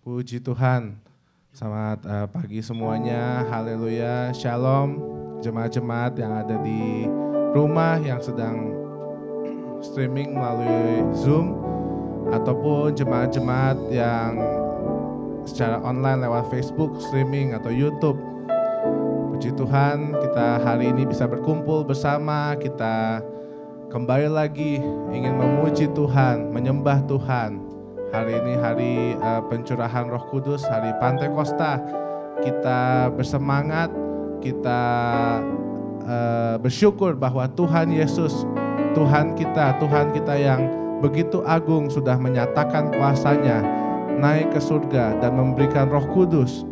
Puji Tuhan. Selamat pagi semuanya. Haleluya. Shalom. Jemaat-jemaat yang ada di rumah yang sedang streaming melalui Zoom, ataupun jemaat-jemaat yang secara online lewat Facebook streaming atau YouTube. Puji Tuhan, kita hari ini bisa berkumpul bersama. Kita kembali lagi ingin memuji Tuhan, menyembah Tuhan. Hari ini hari pencurahan Roh Kudus, hari Pantekosta. Kita bersemangat, kita bersyukur bahwa Tuhan Yesus, Tuhan kita yang begitu agung sudah menyatakan kuasa-Nya naik ke surga dan memberikan Roh Kudus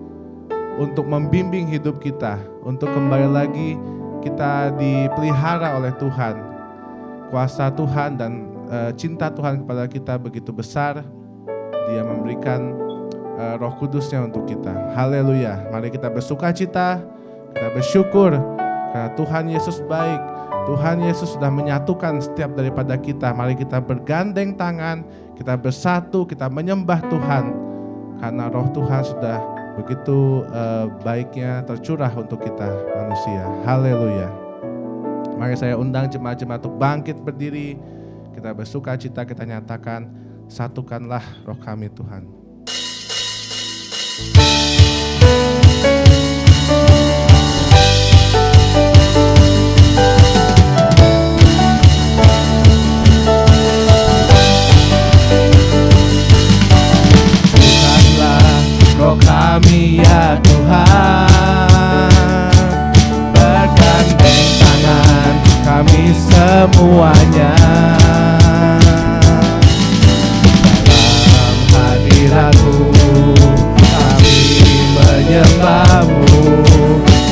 untuk membimbing hidup kita, untuk kembali lagi kita dipelihara oleh Tuhan. Kuasa Tuhan dan cinta Tuhan kepada kita begitu besar. Dia memberikan Roh Kudus-Nya untuk kita. Haleluya. Mari kita bersukacita, kita bersyukur karena Tuhan Yesus baik. Tuhan Yesus sudah menyatukan setiap daripada kita. Mari kita bergandeng tangan, kita bersatu, kita menyembah Tuhan. Karena Roh Tuhan sudah begitu baiknya tercurah untuk kita manusia. Haleluya. Mari saya undang jemaat-jemaat untuk bangkit berdiri. Kita bersukacita, kita nyatakan, satukanlah roh kami Tuhan. Satukanlah roh kami ya Tuhan, bergandeng tangan kami semuanya. Kami menyembah-Mu,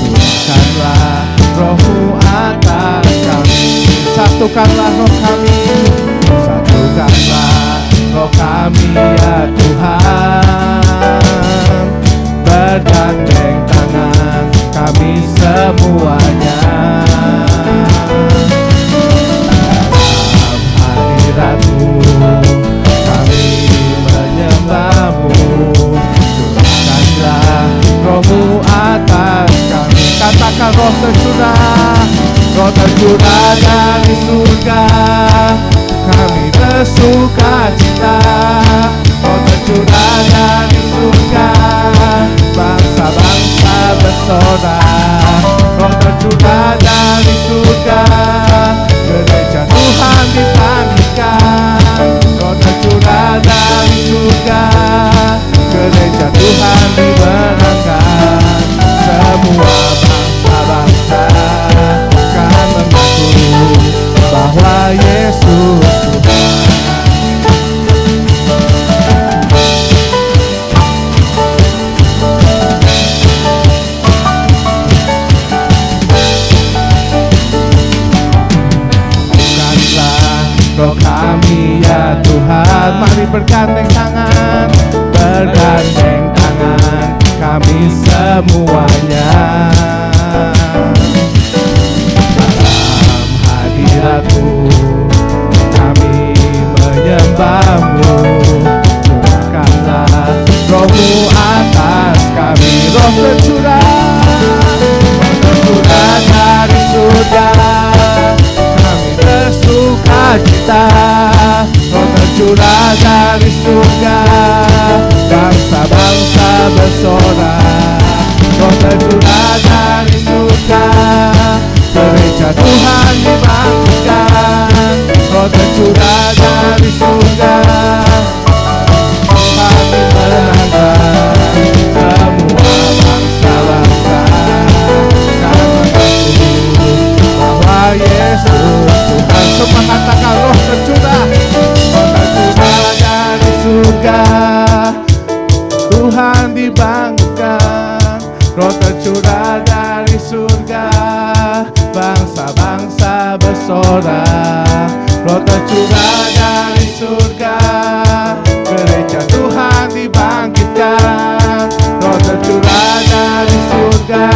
curahkanlah Roh-Mu atas kami. Satukanlah roh kami, satukanlah roh kami ya Tuhan, bergandeng tangan kami semuanya. Dalam hadirat-Mu menyembah-Mu, curahkanlah Roh-Mu atas kami. Katakan Roh tercurah dari surga, kami bersukacita. Roh tercurah dari surga, bangsa-bangsa bersorak. Roh tercurah dari surga, gereja Tuhan dibangkitkan. Roh tercurah dari surga, gereja Tuhan dimenangkan. Semua bangsa-bangsa kan mengaku bahwa Yesus Tuhan. Bukanlah roh kami ya Tuhan, mari bergandeng tangan, bergandeng tangan kami semuanya. Dalam hadirat-Mu kami menyembah-Mu, curahkanlah Roh-Mu atas kami. Roh tercurah dari surga, kami bersukacita. Roh tercurah dari surga, bangsa-bangsa bersorak. Roh tercurah dari surga, gereja Tuhan dibangkitkan. Roh tercurah dari surga, Tuhan dimenangkan. Semua bangsa-bangsa kan mengaku bahwa Yesus Tuhan. Semua katakan Roh tercurah dari surga, Tuhan dibangkitkan. Roh tercurah dari surga, bangsa-bangsa bersorak. Roh tercurah dari surga, gereja Tuhan dibangkitkan. Roh tercurah dari surga,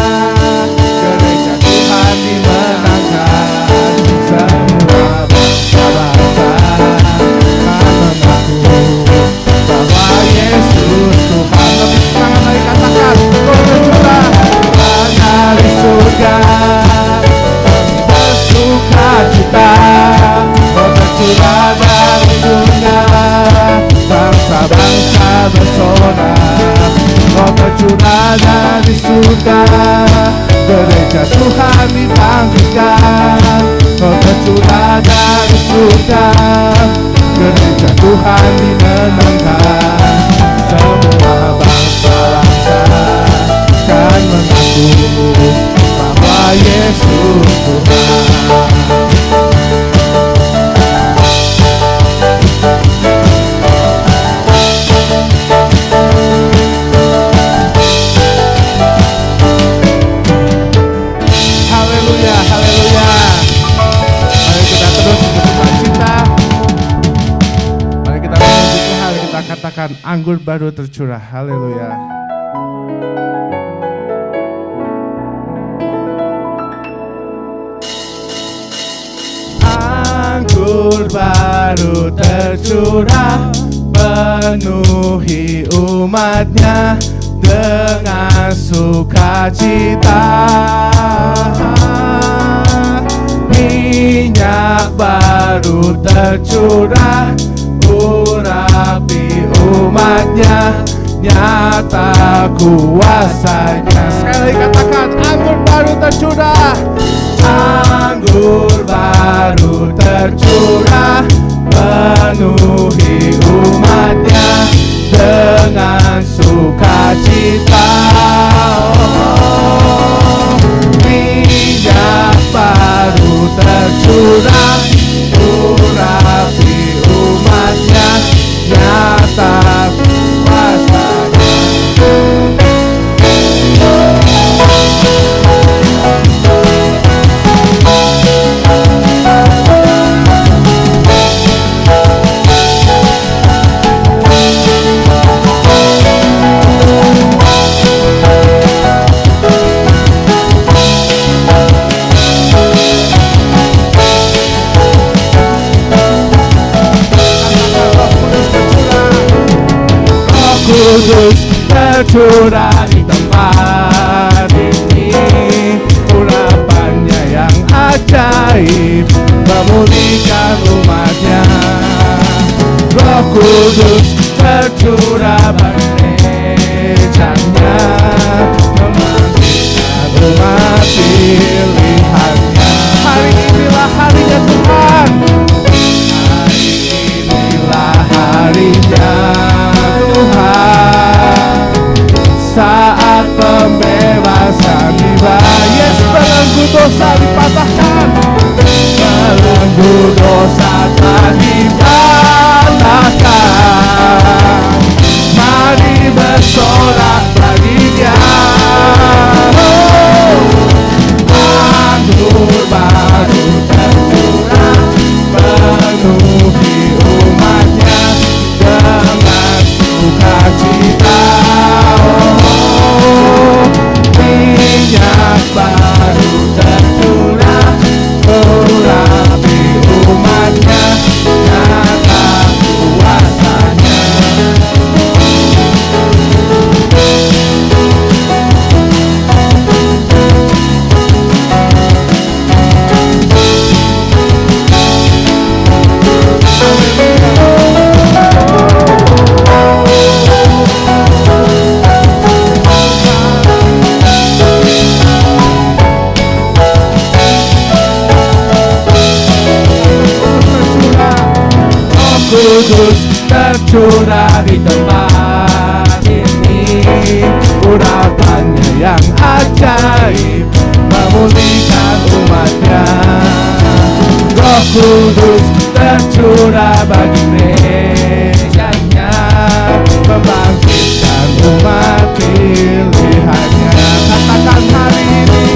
gereja Tuhan dimenangkan. Semua bangsa-bangsa kan mengaku bahwa surga, gereja Tuhan dibangkitkan, Roh tercurah dari surga, gereja Tuhan dimenangkan. Semua bangsa-bangsa kan mengaku bahwa Yesus Tuhan. Haleluya, haleluya. Mari kita terus bersukacita. Mari kita memuji Tuhan, kita katakan anggur baru tercurah. Haleluya. Anggur baru tercurah, penuhi umatnya dengan sukacita. Minyak baru tercurah, urapi umatnya, nyata kuasanya. Sekali katakan anggur baru tercurah. Anggur baru tercurah, penuhi umatnya dengan sukacita. Minyak baru tercurah, urapi umatnya, nyata kuasanya. Kudus tercurah di tempat ini, urapannya yang ajaib memulihkan umatnya. Roh Kudus tercurah bagi gerejanya, membangkitkan umat pilihannya. Hari inilah harinya Tuhan, hari inilah harinya Tuhan, saat pembebasan tiba. Yes, belenggu dosa dipatahkan, belenggu dosa telah dipatahkan. Mari bersorak bagi Dia. Anggur baru tercurah, penuhi umatnya dengan sukacita. Minyak baru tercurah, urapi umatnya, nyata kuasanya. Kudus tercurah di tempat ini, urapannya yang ajaib memulihkan umatnya. Roh Kudus tercurah bagi gerejanya, membangkitkan umat pilihannya. Katakan hari ini,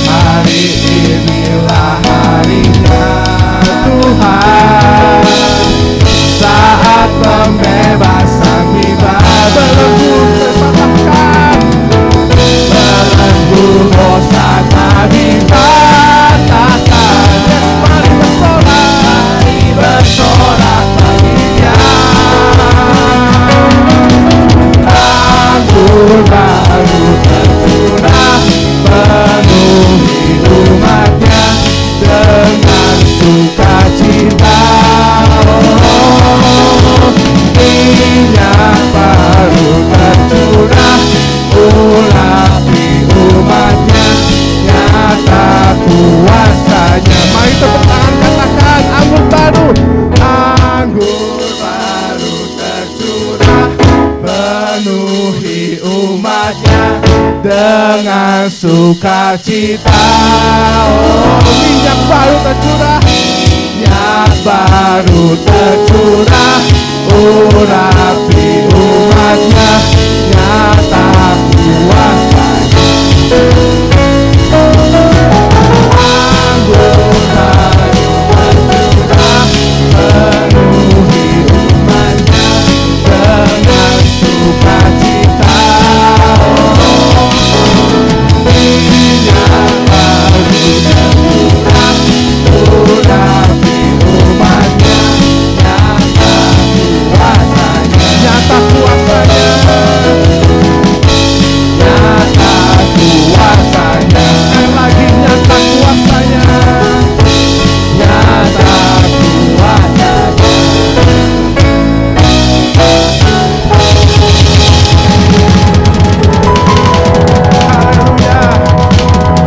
hari inilah harinya Tuhan, saat pembebasan tiba. Belenggu terpatahkan, belenggu dosa tak dipatahkan. Yes, mari bersorak bagi dengan sukacita. Oh, minyak baru tercurah, minyak baru tercurah, urapi umatnya, nyata kuasanya. Anggur kayu tercurah, penuhi umatnya dengan sukacita. Minyak baru tercurah, urapi umatnya, nyata kuasanya. Nyata kuasanya, nyata kuasanya. Sekali lagi, nyata kuasanya, nyata kuasanya. Haleluya.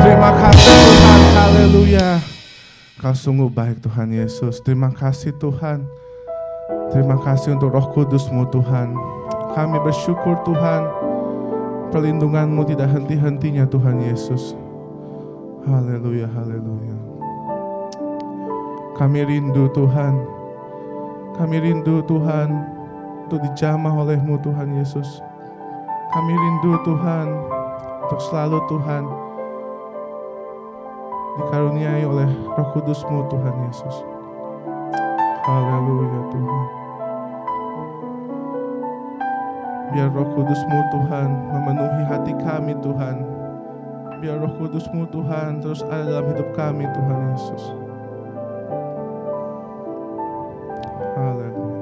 Terima kasih Tuhan, haleluya. Kau sungguh baik Tuhan Yesus. Terima kasih Tuhan. Terima kasih untuk Roh Kudus-Mu Tuhan. Kami bersyukur Tuhan, perlindungan-Mu tidak henti-hentinya Tuhan Yesus. Haleluya, haleluya. Kami rindu Tuhan. Kami rindu Tuhan untuk dijamah oleh-Mu Tuhan Yesus. Kami rindu Tuhan untuk selalu Tuhan dikaruniai oleh Roh Kudus-Mu Tuhan Yesus. Haleluya Tuhan. Biar Roh Kudus-Mu Tuhan memenuhi hati kami Tuhan. Biar Roh Kudus-Mu Tuhan terus ada dalam hidup kami Tuhan Yesus. Haleluya.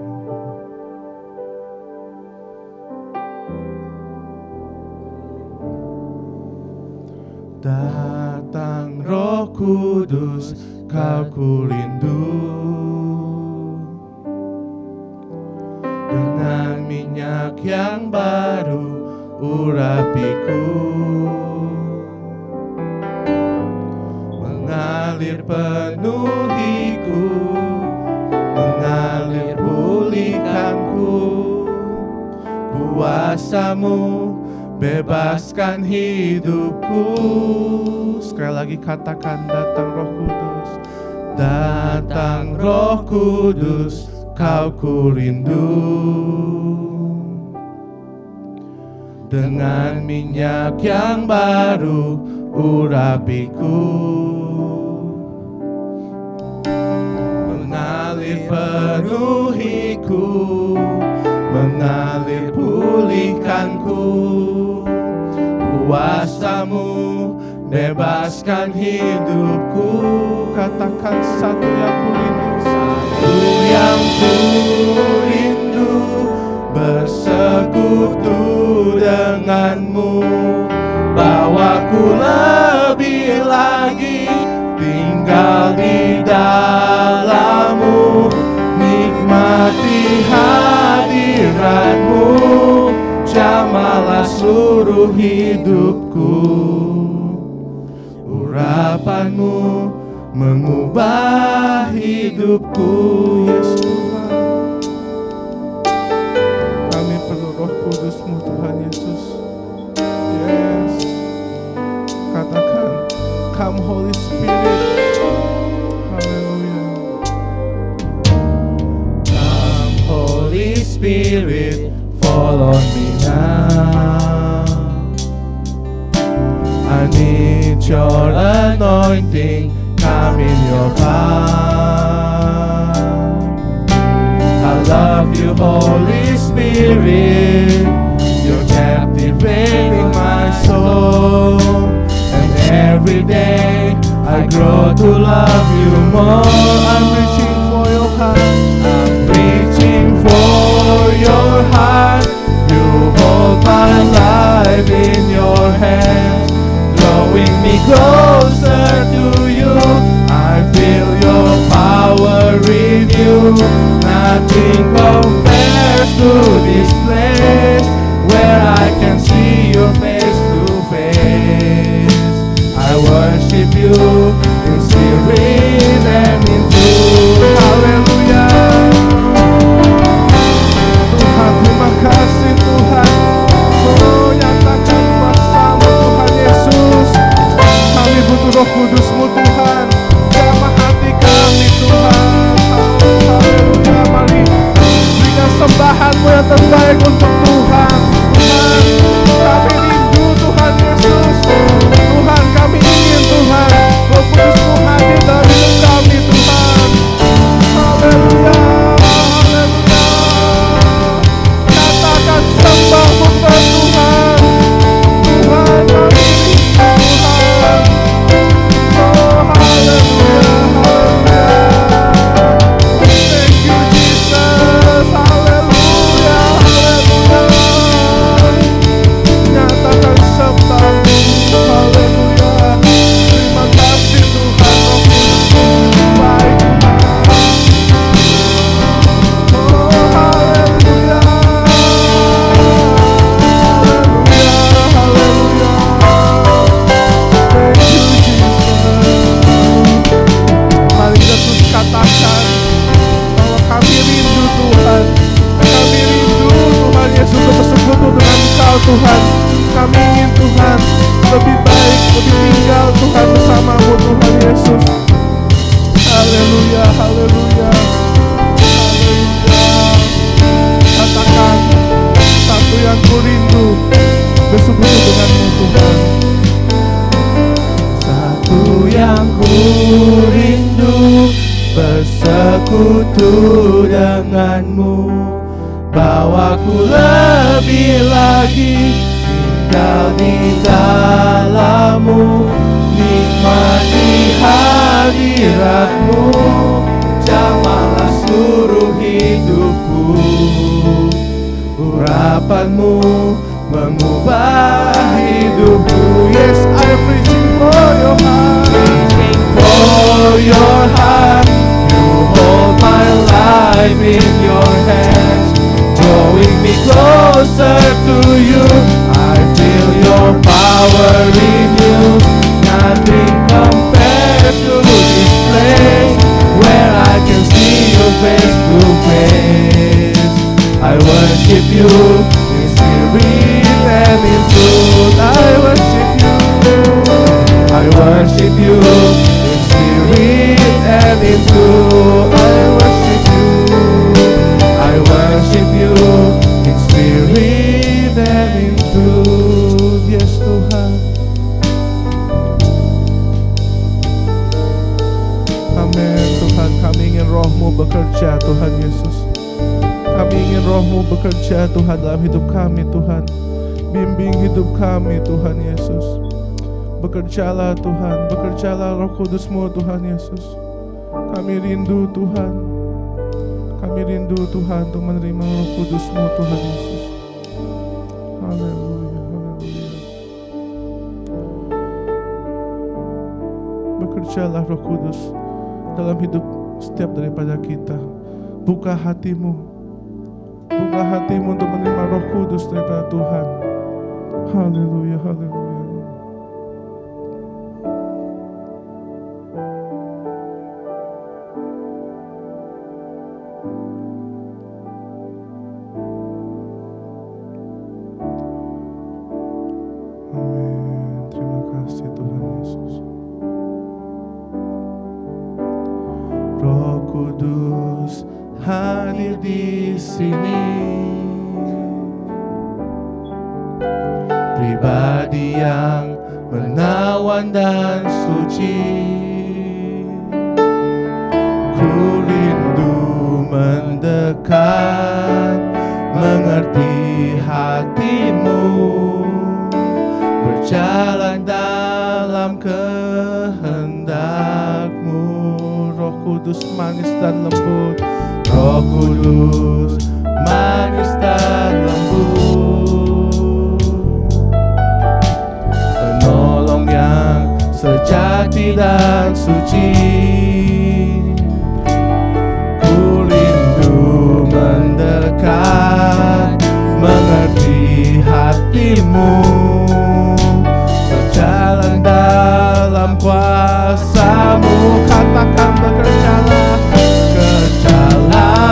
Datang Roh Kudus, Kau ku rindu. Dengan minyak yang baru urapiku, mengalir penuhiku, mengalir pulihkanku. Kuasa-Mu bebaskan hidupku. Sekali lagi katakan, datang Roh Kudus. Datang Roh Kudus, Kau ku rindu. Dengan minyak yang baru urapiku, mengalir penuhiku, mengalir pulihkanku. Kuasa-Mu bebaskan hidupku. Katakan, satu yang ku rindu, satu yang ku rindu, bersekutu dengan-Mu. Bawaku lebih lagi tinggal di dalam-Mu, nikmati hadirat-Mu, jamahlah seluruh hidupku. Urapan-Mu mengubah hidupku, Yesus Tuhan. Kami perlu Roh Kudus-Mu Tuhan Yesus. Yes. Katakan, come Holy Spirit. Haleluya. Come Holy Spirit, fall on me now. I need your anointing, come in your power. I love you, Holy Spirit, you're captivating my soul. And every day I grow to love you more. I'm reaching for your heart, I'm reaching for your heart. You hold my life in your hands, drawing me closer to you. I feel your power in you. Nothing compares to this place, where I can see your face to face. I worship you in spirit and in truth. Hallelujah. Tuhan, terima kasih Tuhan. Oh, nyatakan kuasa-Mu. baik untuk Tuhan. Tuhan, kami rindu Tuhan Yesus. Tuhan, kami ingin Tuhan Roh Kudus-Mu hadir dalam hidup kami Tuhan. Haleluya, haleluya. Nyatakan sembah-Mu kepada Tuhan. Tuhan, kami rindu Tuhan. Oh, haleluya, haleluya. Thank you Jesus. Haleluya, haleluya. Nyatakan sembah-Mu. Haleluya. Terima kasih Tuhan, Roh Kudus-Mu baik Tuhan. Oh, haleluya. Haleluya, haleluya. Thank you Jesus. Mari kita terus katakan bahwa kami rindu Tuhan. Kami rindu Tuhan Yesus untuk bersekutu dengan Engkau Tuhan. Kami ingin Tuhan lebih baik, lebih tinggal Tuhan bersama-Mu Tuhan Yesus. Haleluya, haleluya, haleluya. Katakan, satu yang ku rindu bersekutu dengan-Mu Tuhan. Satu yang ku rindu bersekutu denganmu, bawaku lebih lagi tinggal di dalam-Mu, nikmati hadirat-Mu, jamahlah seluruh hidupku. Urapan-Mu mengubah hidupku. Yes, I am reaching for your heart. Reaching for your heart, you hold my life in your hands, drawing me closer to you. I feel your power in you. Nothing compares to this place where I can see you face to face. I worship you in spirit and in truth. I worship you. I worship you in spirit and in truth. I worship you. I worship you in spirit and in truth. Yes Tuhan. Amin Tuhan, kami ingin Roh-Mu bekerja Tuhan Yesus. Kami ingin Roh-Mu bekerja Tuhan dalam hidup kami Tuhan. Bimbing hidup kami Tuhan Yesus. Bekerjalah Tuhan, bekerjalah Roh Kudus-Mu Tuhan Yesus. Kami rindu Tuhan. Kami rindu Tuhan untuk menerima Roh Kudus-Mu Tuhan Yesus. Haleluya, haleluya. Bekerjalah Roh Kudus dalam hidup setiap daripada kita. Buka hatimu. Buka hatimu untuk menerima Roh Kudus daripada Tuhan. Haleluya, haleluya. Amin. Terima kasih Tuhan Yesus. Roh Kudus hadir di sini. Pribadi yang menawan dan suci. Ku rindu mendekat, mengerti hatimu, berjalan dalam kehendak-Mu. Roh Kudus manis dan lembut. Roh Kudus manis dan lembut, penolong yang sejati dan suci. Ku rindu mendekat, mengerti hatimu, berjalan dalam kuasa-Mu. Katakan bekerjalah, kerjalah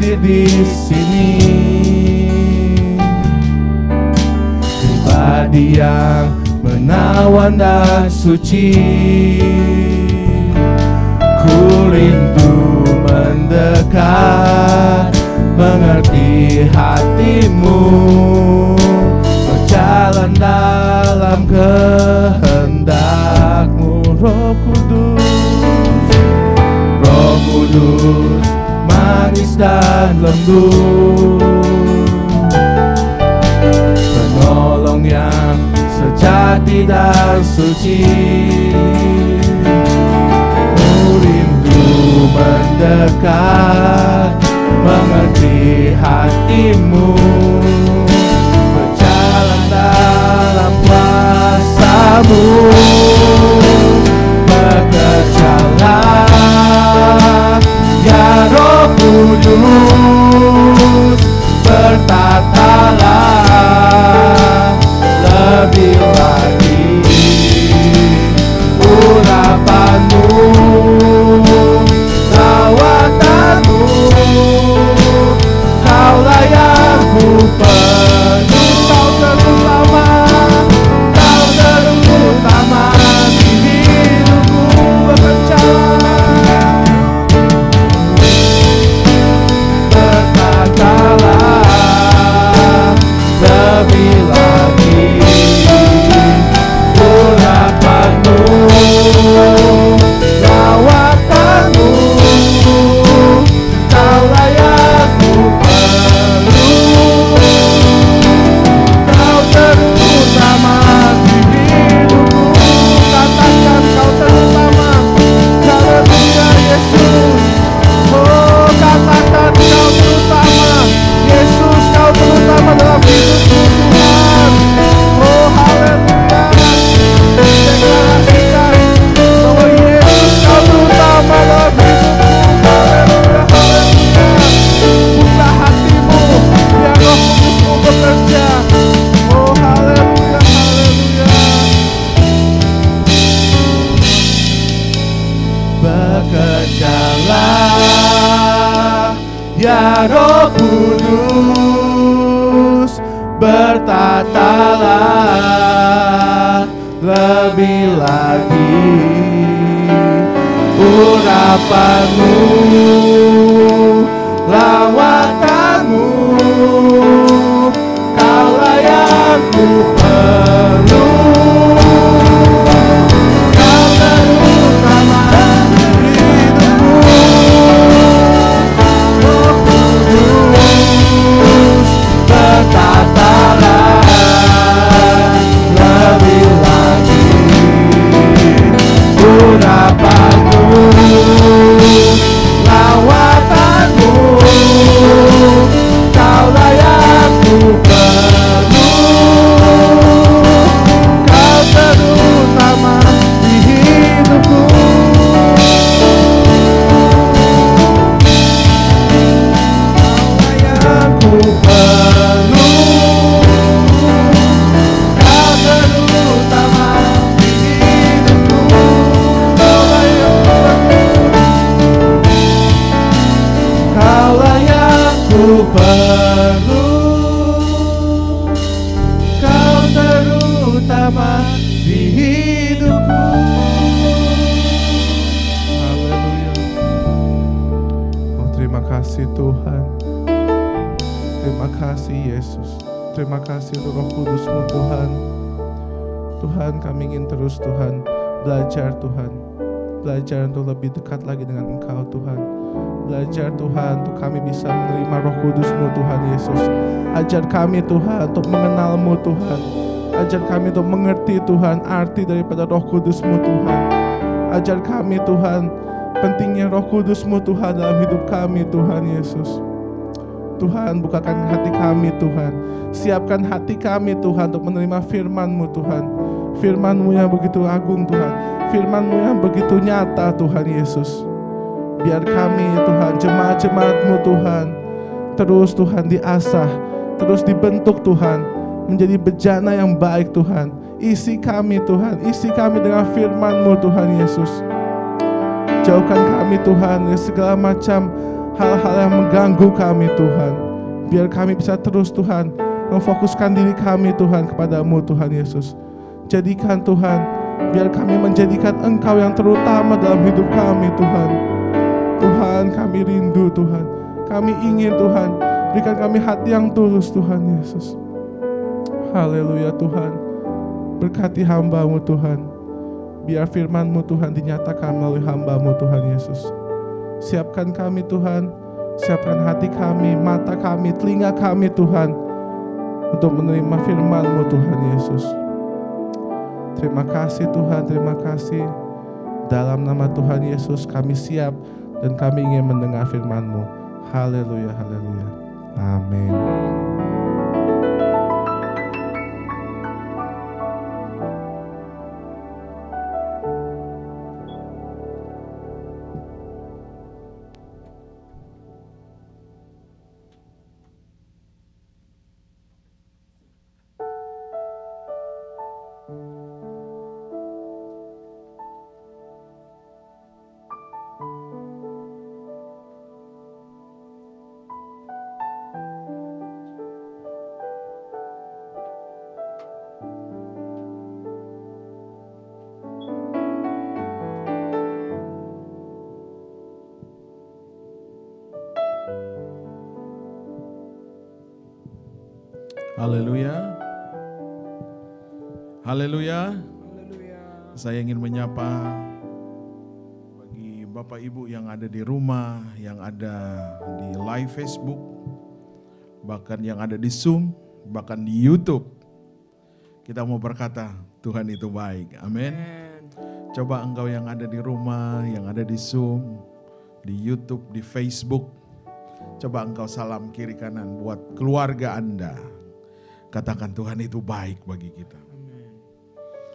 hadir di sini. Pribadi yang menawan dan suci, ku rindu mendekat, mengerti hatimu, berjalan dalam kehendak-Mu. Roh Kudus, manis dan lembut, penolong yang sejati dan suci. Ku rindu mendekat, mengerti hatimu, berjalan dalam kuasa-Mu. Bekerjalah ya Roh Kudus, bertatalah lebih lagi urapan-Mu, lawatan-Mu. Kaulah yang ku perlu, Kau terutama, Kau terutama di hidupku. Bekerjalah, berkatalah lebih lagi urapan-Mu, lawatan-Mu. Kaulah yang ku perlu, Kau terutama di hidupku. Katakan Kau terutama. Haleluya Yesus. Oh, katakan Kau terutama. Yesus, Kau terutama dalam hidupku Tuhan. Oh, haleluya. Deklarasikan bahwa Yesus Kau terutama dalam hidupku. Haleluya, haleluya. Buka hatimu, biar Roh Kudus-Mu bekerja. Oh, haleluya, haleluya. Bekerjalah ya Roh Kudus, bertatalah lebih lagi urapan-Mu, lawatan-Mu. Kaulah yang ku perlu, Kau terutama di hidupku. Roh Kudus, bertatalah lebih lagi urapan-Mu, lawatan-Mu. Kaulah yang ku perlu, Kau terutama di hidupku. Kaulah yang ku perlu, Kau terutama di hidupku. Kaulah yang ku perlu, Kaulah yang ku perlu, Kau terutama di hidupku. Haleluya. Oh, terima kasih Tuhan. Terima kasih Yesus. Terima kasih untuk Roh Kudus-Mu Tuhan. Tuhan, kami ingin terus Tuhan belajar Tuhan. Belajar untuk lebih dekat lagi dengan Engkau Tuhan. Belajar Tuhan untuk kami bisa menerima Roh Kudus-Mu Tuhan Yesus. Ajar kami Tuhan untuk mengenal-Mu Tuhan. Ajar kami untuk mengerti Tuhan arti daripada Roh Kudus-Mu Tuhan. Ajar kami Tuhan pentingnya Roh Kudus-Mu Tuhan dalam hidup kami Tuhan Yesus. Tuhan, bukakan hati kami Tuhan. Siapkan hati kami Tuhan untuk menerima firman-Mu Tuhan. Firman-Mu yang begitu agung Tuhan. Firman-Mu yang begitu nyata Tuhan Yesus. Biar kami Tuhan, jemaat-jemaat-Mu Tuhan, terus Tuhan diasah, terus dibentuk Tuhan, menjadi bejana yang baik Tuhan. Isi kami Tuhan, isi kami dengan firman-Mu Tuhan Yesus. Jauhkan kami Tuhan dari segala macam hal-hal yang mengganggu kami Tuhan. Biar kami bisa terus Tuhan memfokuskan diri kami Tuhan kepadamu Tuhan Yesus. Jadikan Tuhan, biar kami menjadikan Engkau yang terutama dalam hidup kami Tuhan. Tuhan, kami rindu Tuhan, kami ingin Tuhan, berikan kami hati yang tulus Tuhan Yesus. Haleluya Tuhan, berkati hamba-Mu Tuhan, biar firman-Mu Tuhan dinyatakan melalui hamba-Mu Tuhan Yesus. Siapkan kami Tuhan, siapkan hati kami, mata kami, telinga kami Tuhan, untuk menerima firman-Mu Tuhan Yesus. Terima kasih Tuhan, terima kasih. Dalam nama Tuhan Yesus kami siap dan kami ingin mendengar firman-Mu. Haleluya, haleluya. Amin. Haleluya. Haleluya. Saya ingin menyapa bagi Bapak Ibu yang ada di rumah, yang ada di live Facebook, bahkan yang ada di Zoom, bahkan di YouTube. Kita mau berkata, Tuhan itu baik. Amin. Coba engkau yang ada di rumah, yang ada di Zoom, di YouTube, di Facebook, coba engkau salam kiri kanan buat keluarga Anda. Katakan Tuhan itu baik bagi kita.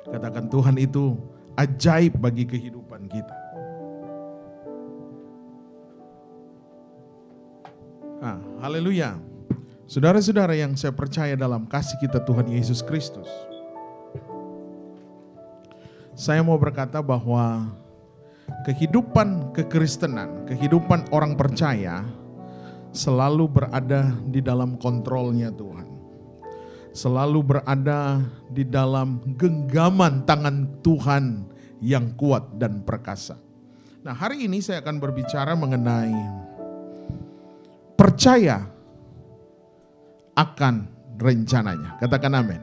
Katakan Tuhan itu ajaib bagi kehidupan kita. Haleluya. Saudara-saudara yang saya percaya dalam kasih kita Tuhan Yesus Kristus. Saya mau berkata bahwa kehidupan kekristenan, kehidupan orang percaya selalu berada di dalam kontrolnya Tuhan. Selalu berada di dalam genggaman tangan Tuhan yang kuat dan perkasa. Nah, hari ini saya akan berbicara mengenai percaya akan rencananya. Katakan amin.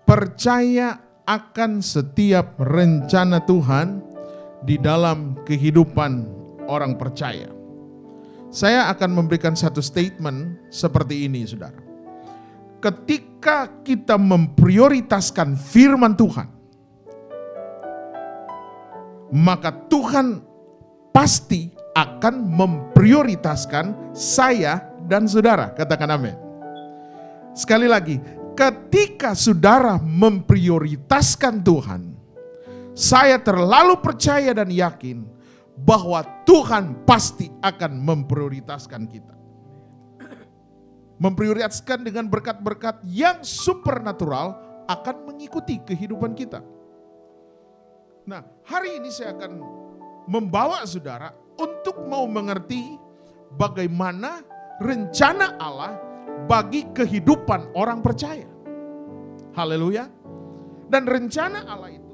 Percaya akan setiap rencana Tuhan di dalam kehidupan orang percaya. Saya akan memberikan satu statement seperti ini, saudara. Ketika kita memprioritaskan firman Tuhan, maka Tuhan pasti akan memprioritaskan saya dan saudara. Katakan amin. Sekali lagi, ketika saudara memprioritaskan Tuhan, saya terlalu percaya dan yakin bahwa Tuhan pasti akan memprioritaskan kita. Memprioritaskan dengan berkat-berkat yang supernatural akan mengikuti kehidupan kita. Nah, hari ini saya akan membawa saudara untuk mau mengerti bagaimana rencana Allah bagi kehidupan orang percaya. Haleluya. Dan rencana Allah itu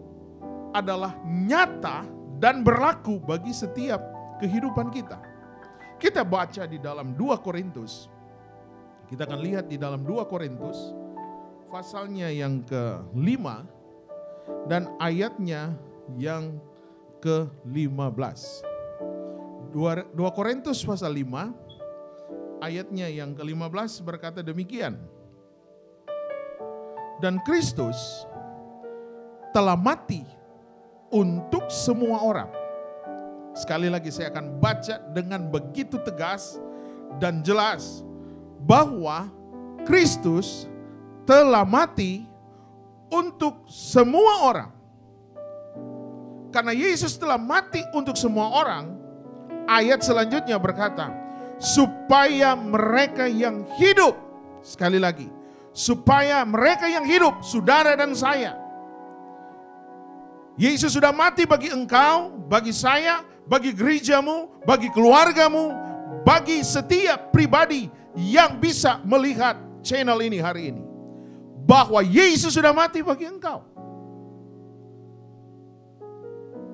adalah nyata dan berlaku bagi setiap kehidupan kita. Kita baca di dalam 2 Korintus. Kita akan lihat di dalam 2 Korintus pasalnya yang ke-5 dan ayatnya yang ke-15. 2 Korintus pasal 5 ayatnya yang ke-15 berkata demikian. Dan Kristus telah mati untuk semua orang. Sekali lagi saya akan baca dengan begitu tegas dan jelas. Bahwa Kristus telah mati untuk semua orang. Karena Yesus telah mati untuk semua orang, ayat selanjutnya berkata, supaya mereka yang hidup, sekali lagi, supaya mereka yang hidup, saudara dan saya. Yesus sudah mati bagi engkau, bagi saya, bagi gerejamu, bagi keluargamu, bagi setiap pribadi yang bisa melihat channel ini hari ini, bahwa Yesus sudah mati bagi engkau.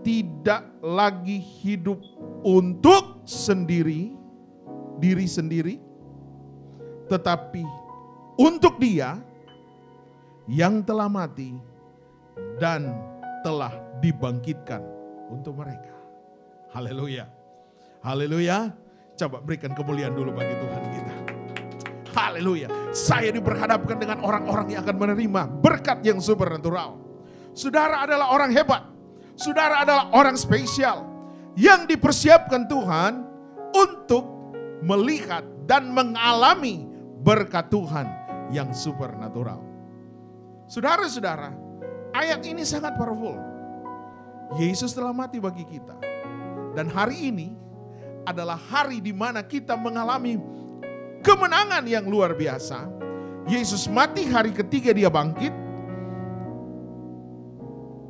Tidak lagi hidup untuk diri sendiri, tetapi untuk Dia yang telah mati dan telah dibangkitkan untuk mereka. Haleluya. Haleluya. Coba berikan kemuliaan dulu bagi Tuhan kita. Haleluya. Saya diperhadapkan dengan orang-orang yang akan menerima berkat yang supernatural. Saudara adalah orang hebat. Saudara adalah orang spesial yang dipersiapkan Tuhan untuk melihat dan mengalami berkat Tuhan yang supernatural. Saudara-saudara, ayat ini sangat powerful. Yesus telah mati bagi kita. Dan hari ini adalah hari di mana kita mengalami kemenangan yang luar biasa. Yesus mati, hari ketiga Dia bangkit.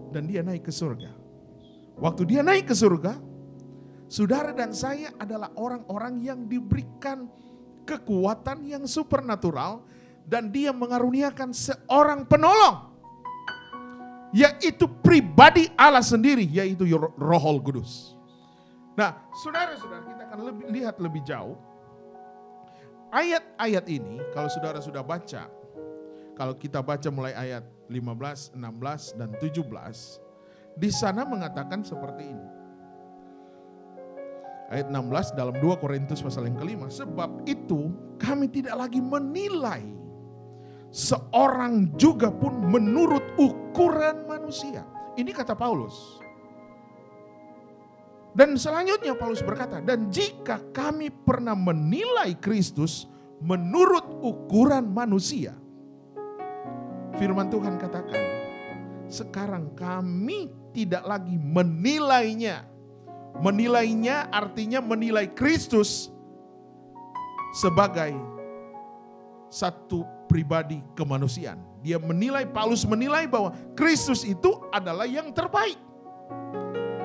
Dan Dia naik ke surga. Waktu Dia naik ke surga, saudara dan saya adalah orang-orang yang diberikan kekuatan yang supernatural. Dan Dia mengaruniakan seorang penolong, yaitu pribadi Allah sendiri, yaitu Roh Kudus. Nah, saudara-saudara, kita akan lihat lebih jauh. Ayat-ayat ini, kalau saudara sudah baca, kalau kita baca mulai ayat 15, 16, dan 17, di sana mengatakan seperti ini. Ayat 16 dalam 2 Korintus pasal yang kelima, sebab itu kami tidak lagi menilai seorang juga pun menurut ukuran manusia. Ini kata Paulus. Dan selanjutnya Paulus berkata, dan jika kami pernah menilai Kristus menurut ukuran manusia, firman Tuhan katakan, sekarang kami tidak lagi menilainya. Menilainya artinya menilai Kristus sebagai satu pribadi kemanusiaan. Dia menilai, Paulus menilai bahwa Kristus itu adalah yang terbaik.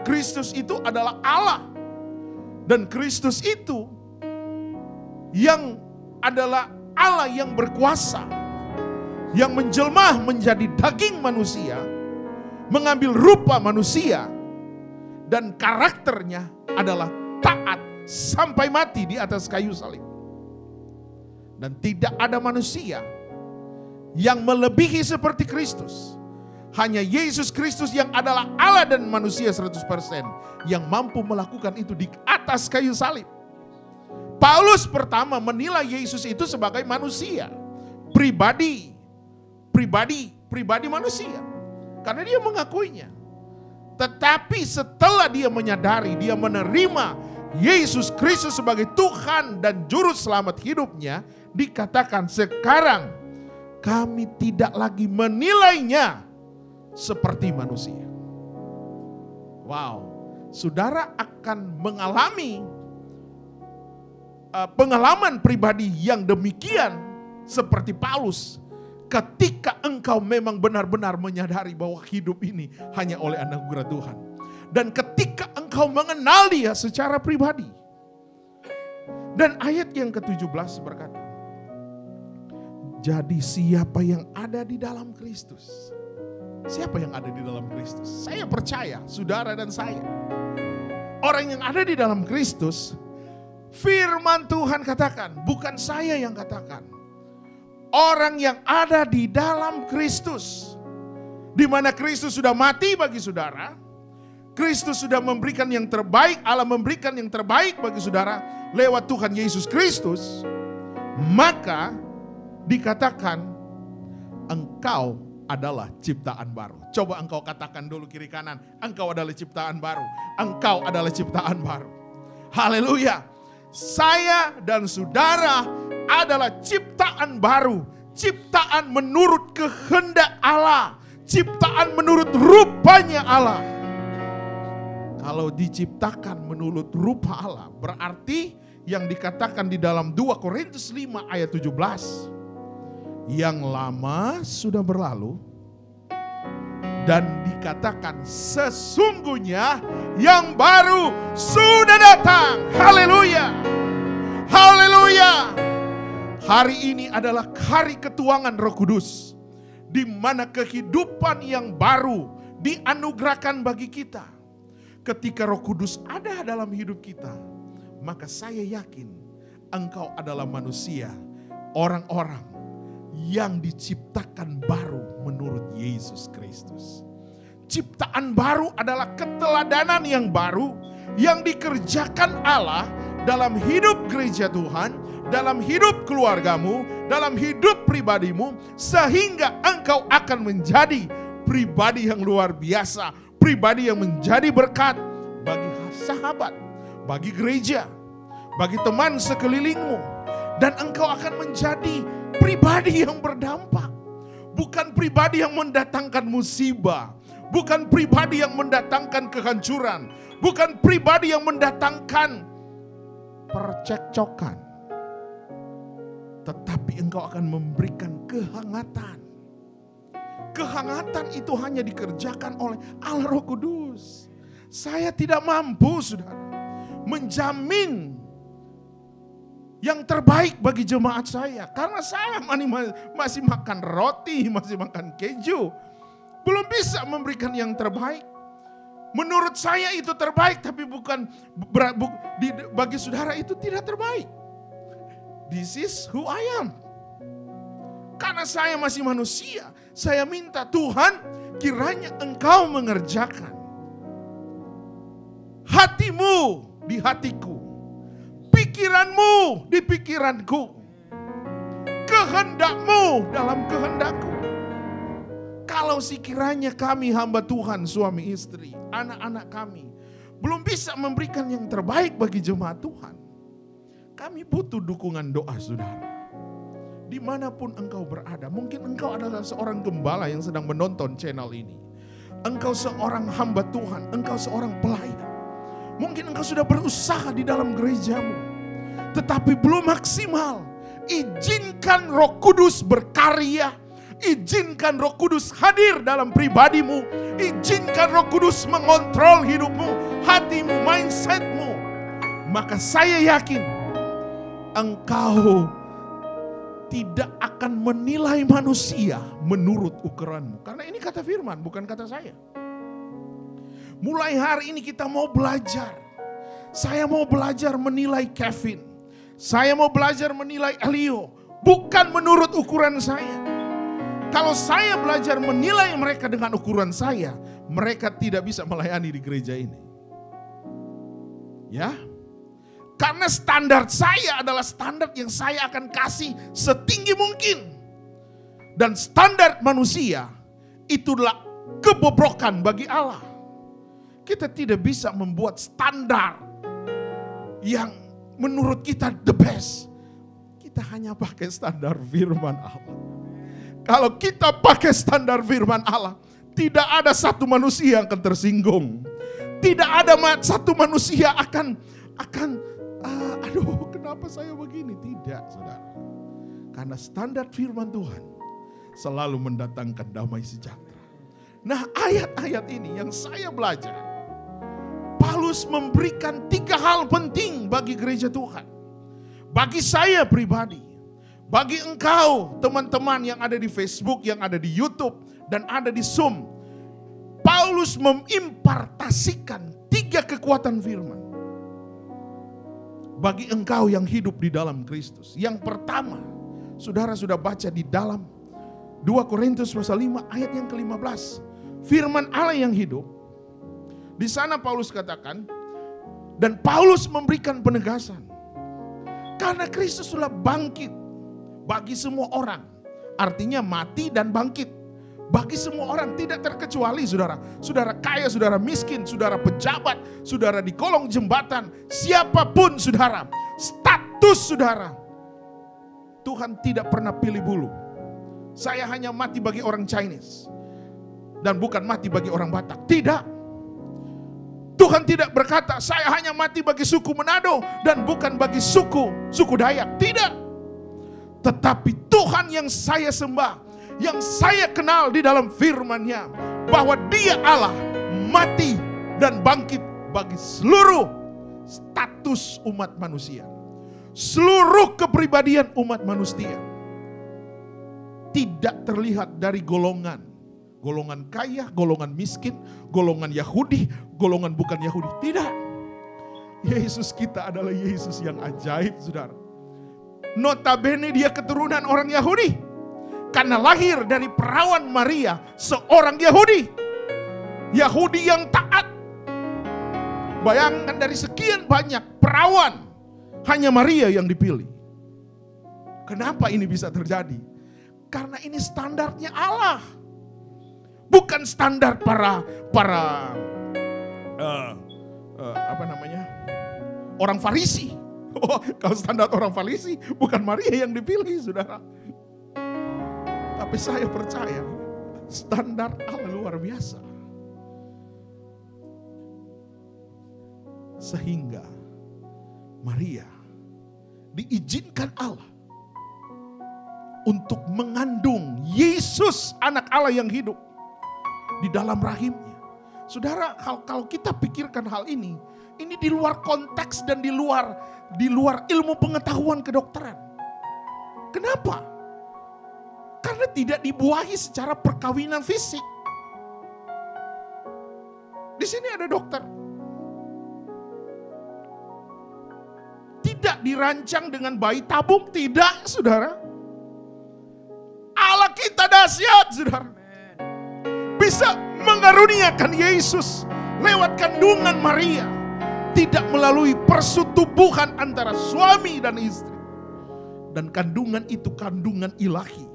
Kristus itu adalah Allah. Dan Kristus itu yang adalah Allah yang berkuasa, yang menjelma menjadi daging manusia, mengambil rupa manusia, dan karakternya adalah taat sampai mati di atas kayu salib. Dan tidak ada manusia yang melebihi seperti Kristus. Hanya Yesus Kristus yang adalah Allah dan manusia 100% yang mampu melakukan itu di atas kayu salib. Paulus pertama menilai Yesus itu sebagai manusia, pribadi manusia. Karena dia mengakuinya. Tetapi setelah dia menyadari, dia menerima Yesus Kristus sebagai Tuhan dan Juru Selamat hidupnya, dikatakan sekarang kami tidak lagi menilainya seperti manusia. Wow, saudara akan mengalami pengalaman pribadi yang demikian seperti Paulus ketika engkau memang benar-benar menyadari bahwa hidup ini hanya oleh anugerah Tuhan. Dan ketika engkau mengenal Dia secara pribadi. Dan ayat yang ke-17 berkata, jadi siapa yang ada di dalam Kristus? Siapa yang ada di dalam Kristus? Saya percaya, saudara dan saya. Orang yang ada di dalam Kristus, firman Tuhan katakan, bukan saya yang katakan. Orang yang ada di dalam Kristus. Di mana Kristus sudah mati bagi saudara. Kristus sudah memberikan yang terbaik, Allah memberikan yang terbaik bagi saudara lewat Tuhan Yesus Kristus. Maka dikatakan engkau adalah ciptaan baru. Coba engkau katakan dulu kiri kanan, engkau adalah ciptaan baru. Engkau adalah ciptaan baru. Haleluya. Saya dan saudara adalah ciptaan baru. Ciptaan menurut kehendak Allah. Ciptaan menurut rupanya Allah. Kalau diciptakan menurut rupa Allah, berarti yang dikatakan di dalam 2 Korintus 5 ayat 17. Yang lama sudah berlalu dan dikatakan sesungguhnya yang baru sudah datang. Haleluya. Haleluya. Hari ini adalah hari ketuangan Roh Kudus, di mana kehidupan yang baru dianugerahkan bagi kita. Ketika Roh Kudus ada dalam hidup kita, maka saya yakin engkau adalah manusia, orang-orang yang diciptakan baru menurut Yesus Kristus. Ciptaan baru adalah keteladanan yang baru yang dikerjakan Allah dalam hidup gereja Tuhan, dalam hidup keluargamu, dalam hidup pribadimu, sehingga engkau akan menjadi pribadi yang luar biasa, pribadi yang menjadi berkat bagi sahabat, bagi gereja, bagi teman sekelilingmu, dan engkau akan menjadi pribadi yang berdampak, bukan pribadi yang mendatangkan musibah, bukan pribadi yang mendatangkan kehancuran, bukan pribadi yang mendatangkan percekcokan, tetapi engkau akan memberikan kehangatan. Kehangatan itu hanya dikerjakan oleh Allah Roh Kudus. Saya tidak mampu, saudara, menjamin yang terbaik bagi jemaat saya, karena saya masih makan roti, masih makan keju, belum bisa memberikan yang terbaik. Menurut saya itu terbaik, tapi bagi saudara itu tidak terbaik. This is who I am. Karena saya masih manusia, saya minta Tuhan, kiranya engkau mengerjakan hatimu di hatiku, pikiranmu di pikiranku, kehendakmu dalam kehendakku. Kalau sekiranya kami hamba Tuhan, suami istri, anak-anak kami belum bisa memberikan yang terbaik bagi jemaat Tuhan, kami butuh dukungan doa saudara. Dimanapun engkau berada, mungkin engkau adalah seorang gembala yang sedang menonton channel ini. Engkau seorang hamba Tuhan, engkau seorang pelayan. Mungkin engkau sudah berusaha di dalam gerejamu, tetapi belum maksimal. Izinkan Roh Kudus berkarya. Izinkan Roh Kudus hadir dalam pribadimu. Izinkan Roh Kudus mengontrol hidupmu, hatimu, mindsetmu. Maka saya yakin engkau tidak akan menilai manusia menurut ukuranmu. Karena ini kata firman, bukan kata saya. Mulai hari ini kita mau belajar. Saya mau belajar menilai Kevin. Saya mau belajar menilai Elio. Bukan menurut ukuran saya. Kalau saya belajar menilai mereka dengan ukuran saya, mereka tidak bisa melayani di gereja ini. Ya, karena standar saya adalah standar yang saya akan kasih setinggi mungkin. Dan standar manusia itulah kebobrokan bagi Allah. Kita tidak bisa membuat standar yang menurut kita the best. Kita hanya pakai standar firman Allah. Kalau kita pakai standar firman Allah, tidak ada satu manusia yang akan tersinggung. Tidak ada satu manusia akan aduh kenapa saya begini. Tidak, saudara. Karena standar firman Tuhan selalu mendatangkan damai sejahtera. Nah, ayat-ayat ini yang saya belajar, Paulus memberikan 3 hal penting bagi gereja Tuhan. Bagi saya pribadi, bagi engkau teman-teman yang ada di Facebook, yang ada di YouTube, dan ada di Zoom. Paulus mengimpartasikan 3 kekuatan firman bagi engkau yang hidup di dalam Kristus. Yang pertama, saudara sudah baca di dalam 2 Korintus pasal 5 ayat yang ke-15. Firman Allah yang hidup. Di sana Paulus katakan, dan Paulus memberikan penegasan. Karena Kristus sudah bangkit bagi semua orang. Artinya mati dan bangkit bagi semua orang, tidak terkecuali saudara. Saudara kaya, saudara miskin, saudara pejabat, saudara di kolong jembatan, siapapun saudara, status saudara. Tuhan tidak pernah pilih bulu. Saya hanya mati bagi orang Chinese dan bukan mati bagi orang Batak. Tidak. Tuhan tidak berkata saya hanya mati bagi suku Manado dan bukan bagi suku Dayak. Tidak. Tetapi Tuhan yang saya sembah, yang saya kenal di dalam firman-Nya, bahwa Dia Allah mati dan bangkit bagi seluruh status umat manusia. seluruh kepribadian umat manusia. Tidak terlihat dari golongan. Golongan kaya, golongan miskin, golongan Yahudi, golongan bukan Yahudi. Tidak. Yesus kita adalah Yesus yang ajaib, saudara. Notabene dia keturunan orang Yahudi. Karena lahir dari perawan Maria, seorang Yahudi. Yahudi yang taat. Bayangkan dari sekian banyak perawan, hanya Maria yang dipilih. Kenapa ini bisa terjadi? Karena ini standarnya Allah. Bukan standar para orang Farisi. Oh, kalau standar orang Farisi, bukan Maria yang dipilih, saudara. Tapi saya percaya standar Allah luar biasa. Sehingga Maria diizinkan Allah untuk mengandung Yesus anak Allah yang hidup di dalam rahimnya. Saudara, kalau kita pikirkan hal ini di luar konteks dan di luar ilmu pengetahuan kedokteran. Kenapa? Karena tidak dibuahi secara perkawinan fisik. Di sini ada dokter. Tidak dirancang dengan bayi tabung, tidak, saudara. Allah kita dahsyat, saudara. Bisa mengaruniakan Yesus lewat kandungan Maria. Tidak melalui persetubuhan antara suami dan istri. Dan kandungan itu kandungan ilahi.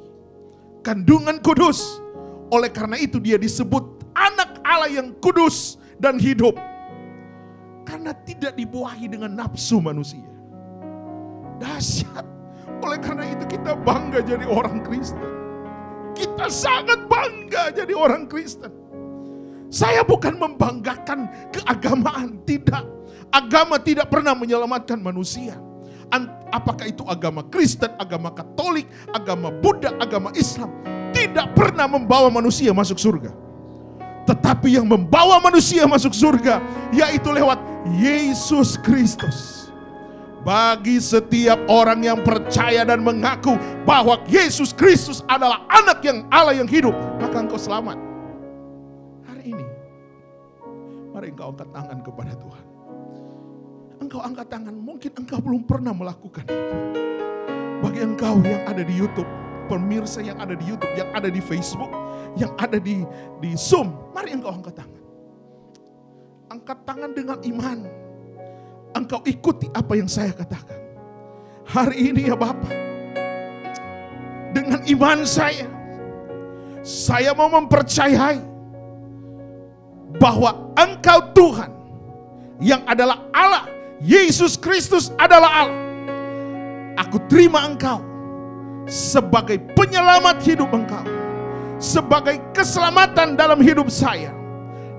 Kandungan kudus. Oleh karena itu dia disebut anak Allah yang kudus dan hidup. Karena tidak dibuahi dengan nafsu manusia. Dahsyat. Oleh karena itu kita bangga jadi orang Kristen. Kita sangat bangga jadi orang Kristen. Saya bukan membanggakan keagamaan, tidak. Agama tidak pernah menyelamatkan manusia. Apakah itu agama Kristen, agama Katolik, agama Buddha, agama Islam. Tidak pernah membawa manusia masuk surga. Tetapi yang membawa manusia masuk surga, yaitu lewat Yesus Kristus. Bagi setiap orang yang percaya dan mengaku bahwa Yesus Kristus adalah anak yang Allah yang hidup, maka engkau selamat. Hari ini, mari engkau angkat tangan kepada Tuhan. Engkau angkat tangan, mungkin engkau belum pernah melakukan itu. Bagi engkau yang ada di YouTube, pemirsa yang ada di YouTube, yang ada di Facebook, yang ada di Zoom, mari engkau angkat tangan. Angkat tangan dengan iman. Engkau ikuti apa yang saya katakan. Hari ini ya Bapak, dengan iman saya mau mempercayai bahwa Engkau Tuhan yang adalah Allah, Yesus Kristus adalah Allah. Aku terima Engkau sebagai penyelamat hidup Engkau, sebagai keselamatan dalam hidup saya,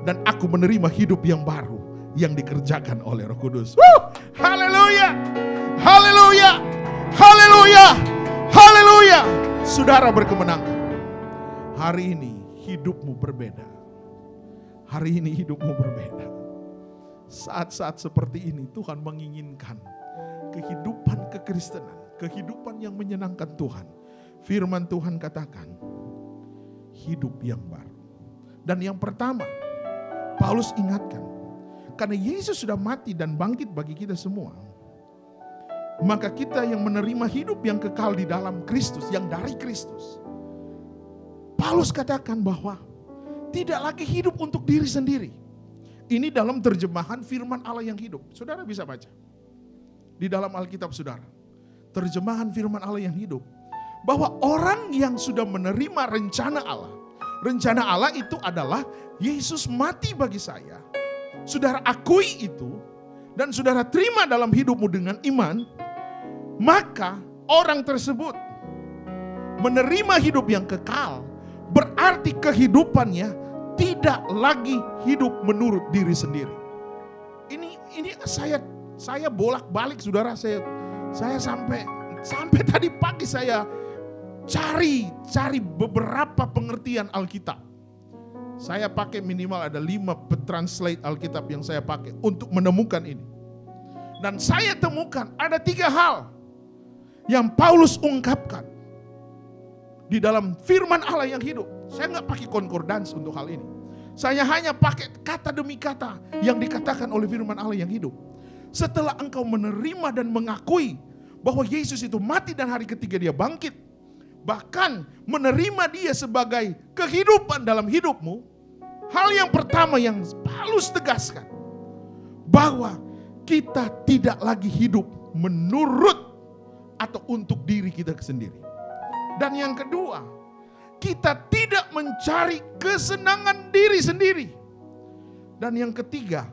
dan aku menerima hidup yang baru yang dikerjakan oleh Roh Kudus. Haleluya, haleluya, haleluya, haleluya. Saudara berkemenangan. Hari ini hidupmu berbeda. Hari ini hidupmu berbeda. Saat-saat seperti ini Tuhan menginginkan kehidupan kekristenan, kehidupan yang menyenangkan Tuhan. Firman Tuhan katakan, hidup yang baru. Dan yang pertama, Paulus ingatkan, karena Yesus sudah mati dan bangkit bagi kita semua, maka kita yang menerima hidup yang kekal di dalam Kristus, yang dari Kristus. Paulus katakan bahwa tidak lagi hidup untuk diri sendiri. Ini dalam terjemahan firman Allah yang hidup. Saudara bisa baca di dalam Alkitab saudara. Terjemahan firman Allah yang hidup. Bahwa orang yang sudah menerima rencana Allah. Rencana Allah itu adalah Yesus mati bagi saya. Saudara akui itu dan saudara terima dalam hidupmu dengan iman, maka orang tersebut menerima hidup yang kekal. Berarti kehidupannya tidak lagi hidup menurut diri sendiri. Ini saya bolak-balik saudara, saya sampai tadi pagi saya cari beberapa pengertian Alkitab. Saya pakai minimal ada 5 translate Alkitab yang saya pakai untuk menemukan ini. Dan saya temukan ada 3 hal yang Paulus ungkapkan di dalam firman Allah yang hidup. Saya nggak pakai concordance untuk hal ini. Saya hanya pakai kata demi kata yang dikatakan oleh firman Allah yang hidup. Setelah engkau menerima dan mengakui bahwa Yesus itu mati dan hari ketiga dia bangkit, bahkan menerima dia sebagai kehidupan dalam hidupmu, hal yang pertama yang Paulus tegaskan, bahwa kita tidak lagi hidup menurut atau untuk diri kita sendiri. Dan yang kedua, kita tidak mencari kesenangan diri sendiri. Dan yang ketiga,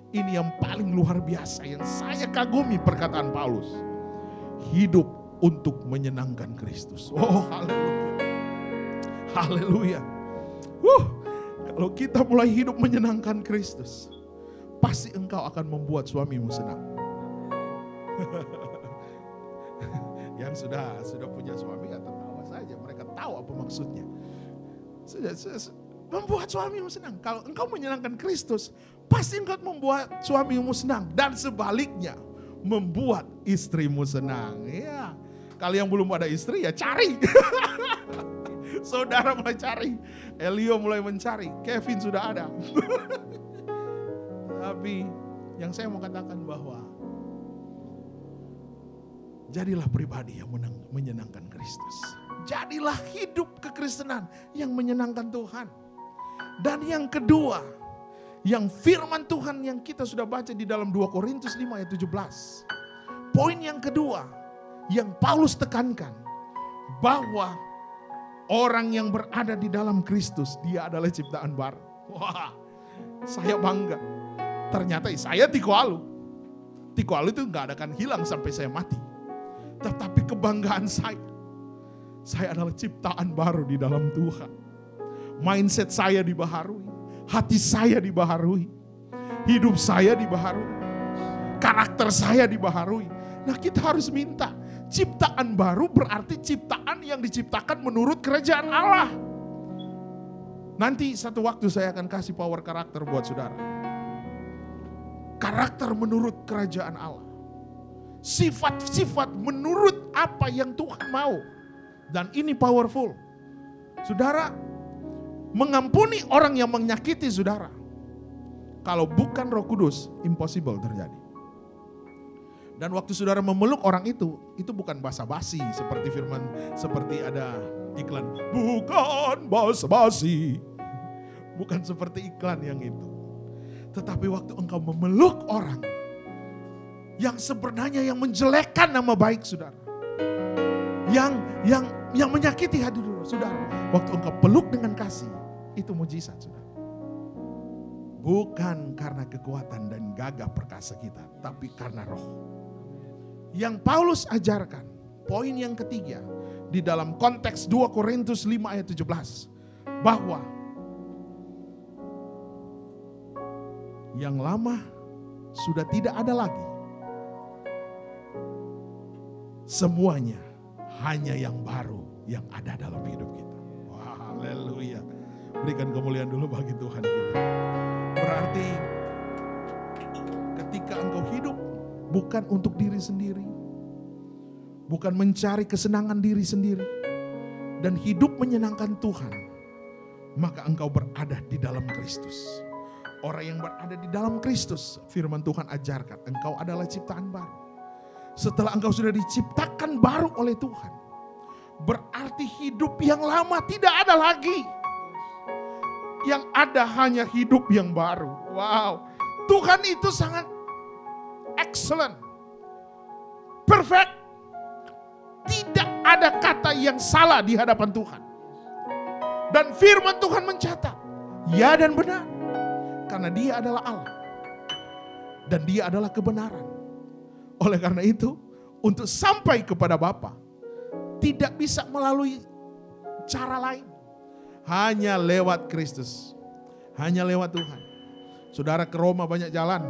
ini yang paling luar biasa yang saya kagumi perkataan Paulus. Hidup untuk menyenangkan Kristus. Oh, haleluya. Haleluya. Kalau kita mulai hidup menyenangkan Kristus, pasti engkau akan membuat suamimu senang. Yang sudah punya suami kata tawa saja, mereka tahu apa maksudnya. Membuat suamimu senang. Kalau engkau menyenangkan Kristus, pasti engkau membuat suamimu senang. Dan sebaliknya, membuat istrimu senang. Ya, kalau yang belum ada istri ya cari. Saudara mulai cari, Elio mulai mencari, Kevin sudah ada. Tapi yang saya mau katakan bahwa jadilah pribadi yang menyenangkan Kristus. Jadilah hidup kekristenan yang menyenangkan Tuhan. Dan yang kedua, yang firman Tuhan yang kita sudah baca di dalam 2 Korintus 5 ayat 17. Poin yang kedua yang Paulus tekankan, bahwa orang yang berada di dalam Kristus, dia adalah ciptaan baru. Wah, saya bangga. Ternyata saya Tikualu. Tikualu itu gak akan hilang sampai saya mati. Tetapi kebanggaan saya adalah ciptaan baru di dalam Tuhan. Mindset saya dibaharui, hati saya dibaharui, hidup saya dibaharui, karakter saya dibaharui. Nah, kita harus minta. Ciptaan baru berarti ciptaan yang diciptakan menurut kerajaan Allah. Nanti satu waktu saya akan kasih power karakter buat saudara. Karakter menurut kerajaan Allah. Sifat-sifat menurut apa yang Tuhan mau. Dan ini powerful. Saudara, mengampuni orang yang menyakiti saudara. Kalau bukan Roh Kudus, impossible terjadi. Dan waktu saudara memeluk orang itu bukan basa-basi seperti firman, seperti ada iklan. Bukan basa-basi. Bukan seperti iklan yang itu. Tetapi waktu engkau memeluk orang yang sebenarnya yang menjelekkan nama baik saudara. Yang menyakiti hati saudara. Waktu engkau peluk dengan kasih, itu mujizat saudara. Bukan karena kekuatan dan gagah perkasa kita, tapi karena roh. Yang Paulus ajarkan, poin yang ketiga, di dalam konteks 2 Korintus 5 ayat 17. Bahwa yang lama sudah tidak ada lagi. Semuanya hanya yang baru yang ada dalam hidup kita. Wah, haleluya. Berikan kemuliaan dulu bagi Tuhan kita. Berarti ketika engkau hidup bukan untuk diri sendiri, bukan mencari kesenangan diri sendiri, dan hidup menyenangkan Tuhan, maka engkau berada di dalam Kristus. Orang yang berada di dalam Kristus, firman Tuhan ajarkan, engkau adalah ciptaan baru. Setelah engkau sudah diciptakan baru oleh Tuhan, berarti hidup yang lama tidak ada lagi. Yang ada hanya hidup yang baru. Wow, Tuhan itu sangat excellent, perfect. Tidak ada kata yang salah di hadapan Tuhan. Dan firman Tuhan mencatat, ya dan benar. Karena dia adalah Allah. Dan dia adalah kebenaran. Oleh karena itu, untuk sampai kepada Bapa, tidak bisa melalui cara lain. Hanya lewat Kristus. Hanya lewat Tuhan. Saudara ke Roma banyak jalan.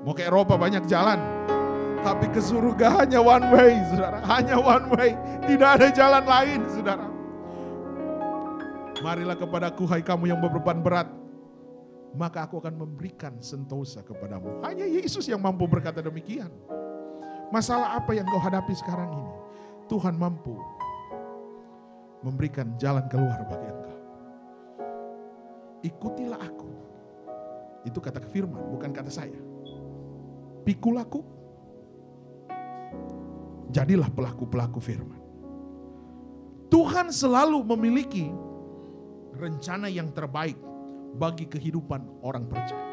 Mau ke Eropa banyak jalan. Tapi ke surga hanya one way, saudara. Hanya one way. Tidak ada jalan lain, saudara. Marilah kepadaku, hai kamu yang berbeban berat. maka aku akan memberikan sentosa kepadamu. Hanya Yesus yang mampu berkata demikian. Masalah apa yang kau hadapi sekarang ini? Tuhan mampu memberikan jalan keluar bagi engkau. Ikutilah aku. Itu kata firman, bukan kata saya. Pikul aku, jadilah pelaku-pelaku firman. Tuhan selalu memiliki rencana yang terbaik bagi kehidupan orang percaya.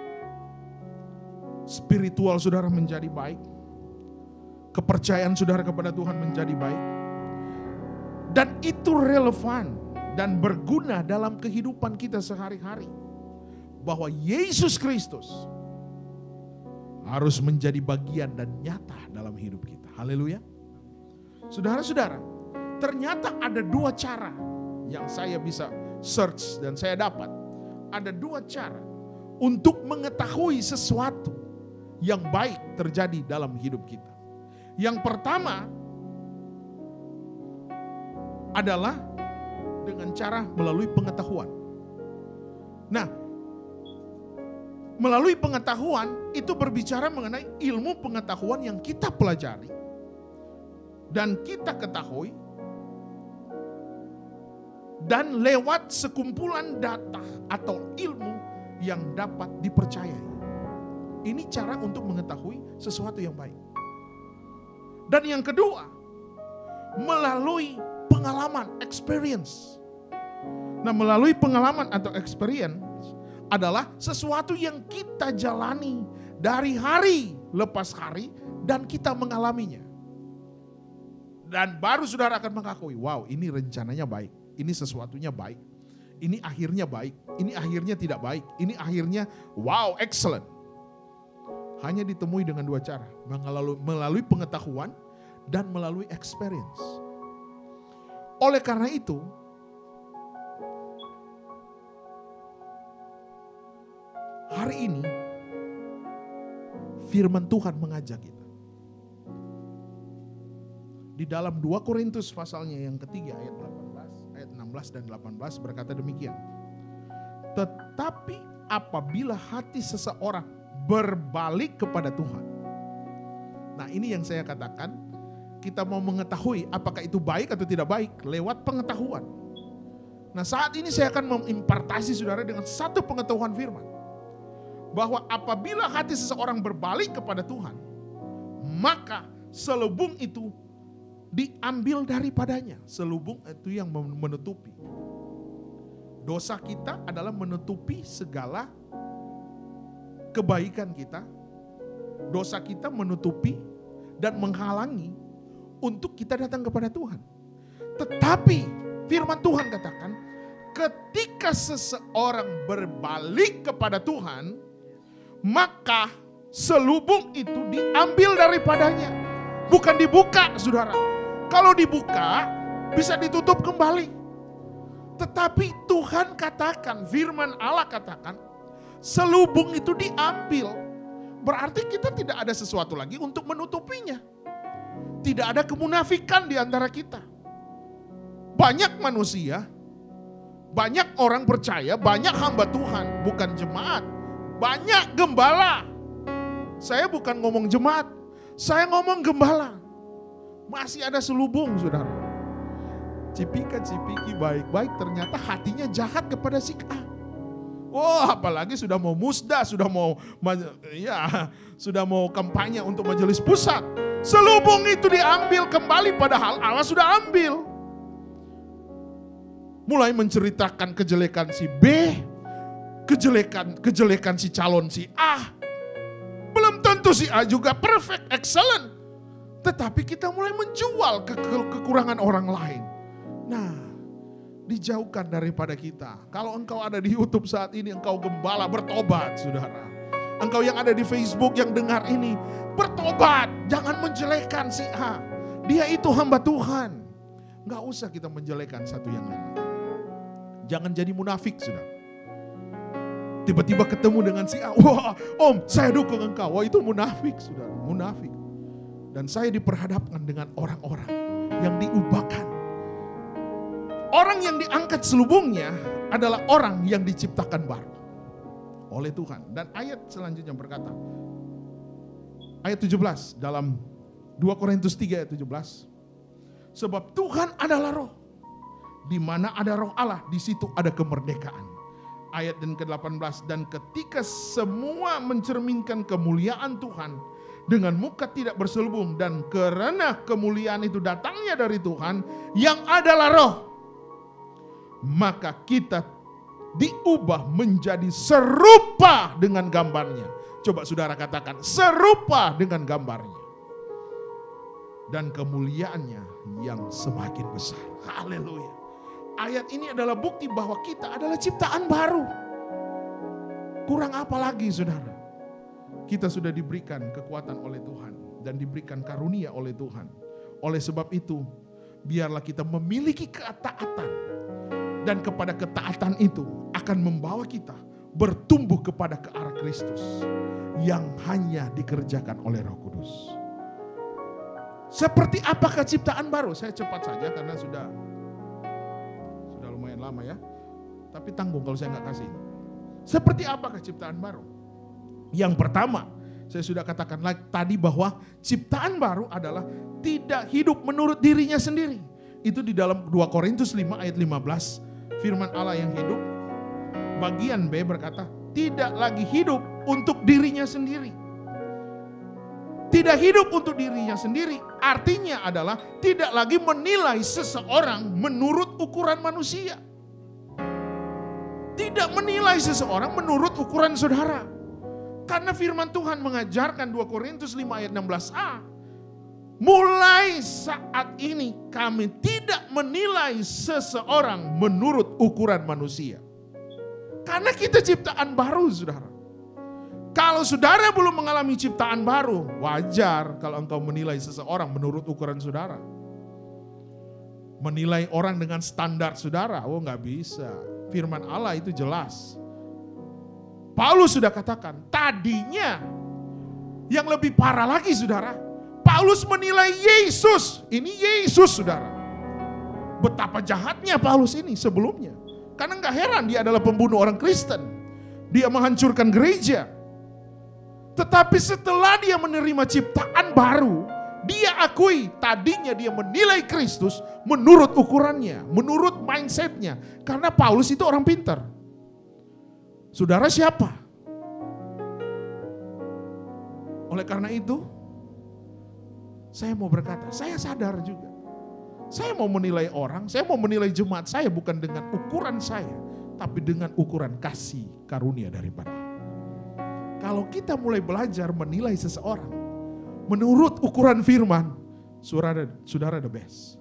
Spiritual saudara menjadi baik. Kepercayaan saudara kepada Tuhan menjadi baik. Dan itu relevan dan berguna dalam kehidupan kita sehari-hari. Bahwa Yesus Kristus harus menjadi bagian dan nyata dalam hidup kita. Haleluya. Saudara-saudara, ternyata ada dua cara yang saya bisa search dan saya dapat. Ada dua cara untuk mengetahui sesuatu yang baik terjadi dalam hidup kita. Yang pertama adalah dengan cara melalui pengetahuan. Nah, melalui pengetahuan itu berbicara mengenai ilmu pengetahuan yang kita pelajari dan kita ketahui, dan lewat sekumpulan data atau ilmu yang dapat dipercayai. Ini cara untuk mengetahui sesuatu yang baik. Dan yang kedua, melalui pengalaman, experience. Nah, melalui pengalaman atau experience adalah sesuatu yang kita jalani dari hari lepas hari dan kita mengalaminya. Dan baru saudara akan mengakui, wow, ini rencananya baik. Ini sesuatunya baik. Ini akhirnya baik. Ini akhirnya tidak baik. Ini akhirnya wow, excellent. Hanya ditemui dengan dua cara. Melalui pengetahuan dan melalui experience. Oleh karena itu, hari ini firman Tuhan mengajak kita. Di dalam 2 Korintus pasalnya yang ketiga ayat 16 dan 18 berkata demikian. Tetapi apabila hati seseorang berbalik kepada Tuhan. Nah, ini yang saya katakan, kita mau mengetahui apakah itu baik atau tidak baik lewat pengetahuan. Nah, saat ini saya akan mengimpartasi saudara dengan satu pengetahuan firman. Bahwa apabila hati seseorang berbalik kepada Tuhan, maka selubung itu diambil daripadanya. Selubung itu yang menutupi. Dosa kita adalah menutupi segala kebaikan kita. Dosa kita menutupi dan menghalangi untuk kita datang kepada Tuhan. Tetapi firman Tuhan katakan, ketika seseorang berbalik kepada Tuhan, maka selubung itu diambil daripadanya. Bukan dibuka, saudara. Kalau dibuka, bisa ditutup kembali. Tetapi Tuhan katakan, firman Allah katakan, selubung itu diambil. Berarti kita tidak ada sesuatu lagi untuk menutupinya. Tidak ada kemunafikan di antara kita. Banyak manusia, banyak orang percaya, banyak hamba Tuhan, bukan jemaat. Banyak gembala. Saya bukan ngomong jemaat, saya ngomong gembala. Masih ada selubung, saudara. Cipika-cipiki baik-baik, ternyata hatinya jahat kepada si A. Oh, apalagi sudah mau musda, sudah mau kampanye untuk majelis pusat. Selubung itu diambil kembali, padahal Allah sudah ambil. Mulai menceritakan kejelekan si B, kejelekan si calon si A. Belum tentu si A juga perfect, excellent. Tetapi kita mulai menjual kekurangan orang lain. Nah, dijauhkan daripada kita. Kalau engkau ada di YouTube saat ini, engkau gembala, bertobat, saudara. Engkau yang ada di Facebook yang dengar ini, bertobat. Jangan menjelekan si A. Dia itu hamba Tuhan. Gak usah kita menjelekan satu yang lain. Jangan jadi munafik, saudara. Tiba-tiba ketemu dengan si A. Wah, om, saya dukung engkau. Wah, itu munafik, saudara. Munafik. Dan saya diperhadapkan dengan orang-orang yang diubahkan. Orang yang diangkat selubungnya adalah orang yang diciptakan baru. oleh Tuhan. Dan ayat selanjutnya berkata, ayat 17 dalam 2 Korintus 3 ayat 17. Sebab Tuhan adalah roh. Di mana ada roh Allah, di situ ada kemerdekaan. Ayat dan ke-18, dan ketika semua mencerminkan kemuliaan Tuhan dengan muka tidak berselubung, dan karena kemuliaan itu datangnya dari Tuhan yang adalah roh, maka kita diubah menjadi serupa dengan gambarnya. Coba saudara katakan, serupa dengan gambarnya. Dan kemuliaannya yang semakin besar. Haleluya. Ayat ini adalah bukti bahwa kita adalah ciptaan baru. Kurang apa lagi saudara? Kita sudah diberikan kekuatan oleh Tuhan dan diberikan karunia oleh Tuhan. Oleh sebab itu, biarlah kita memiliki ketaatan. Dan kepada ketaatan itu akan membawa kita bertumbuh kepada ke arah Kristus yang hanya dikerjakan oleh Roh Kudus. Seperti apakah ciptaan baru? Saya cepat saja karena sudah lumayan lama ya. Tapi tanggung kalau saya nggak kasih. Seperti apakah ciptaan baru? Yang pertama, saya sudah katakan tadi bahwa ciptaan baru adalah tidak hidup menurut dirinya sendiri. Itu di dalam 2 Korintus 5 ayat 15. Firman Allah yang hidup. Bagian B berkata, tidak lagi hidup untuk dirinya sendiri. Tidak hidup untuk dirinya sendiri artinya adalah tidak lagi menilai seseorang menurut ukuran manusia. Tidak menilai seseorang menurut ukuran saudara. Karena firman Tuhan mengajarkan 2 Korintus 5 ayat 16a. Mulai saat ini kami tidak menilai seseorang menurut ukuran manusia. Karena kita ciptaan baru saudara. Kalau saudara belum mengalami ciptaan baru, wajar kalau engkau menilai seseorang menurut ukuran saudara. Menilai orang dengan standar saudara, nggak bisa. Firman Allah itu jelas. Paulus sudah katakan, tadinya yang lebih parah lagi saudara. Paulus menilai Yesus, ini Yesus saudara. Betapa jahatnya Paulus ini sebelumnya. Karena nggak heran dia adalah pembunuh orang Kristen. Dia menghancurkan gereja. Tetapi setelah dia menerima ciptaan baru, dia akui tadinya dia menilai Kristus menurut ukurannya, menurut mindsetnya. Karena Paulus itu orang pintar. Saudara siapa? Oleh karena itu, saya mau berkata, saya sadar juga. Saya mau menilai orang, saya mau menilai jemaat saya bukan dengan ukuran saya, tapi dengan ukuran kasih karunia daripada Allah. Kalau kita mulai belajar menilai seseorang menurut ukuran firman, saudara the best.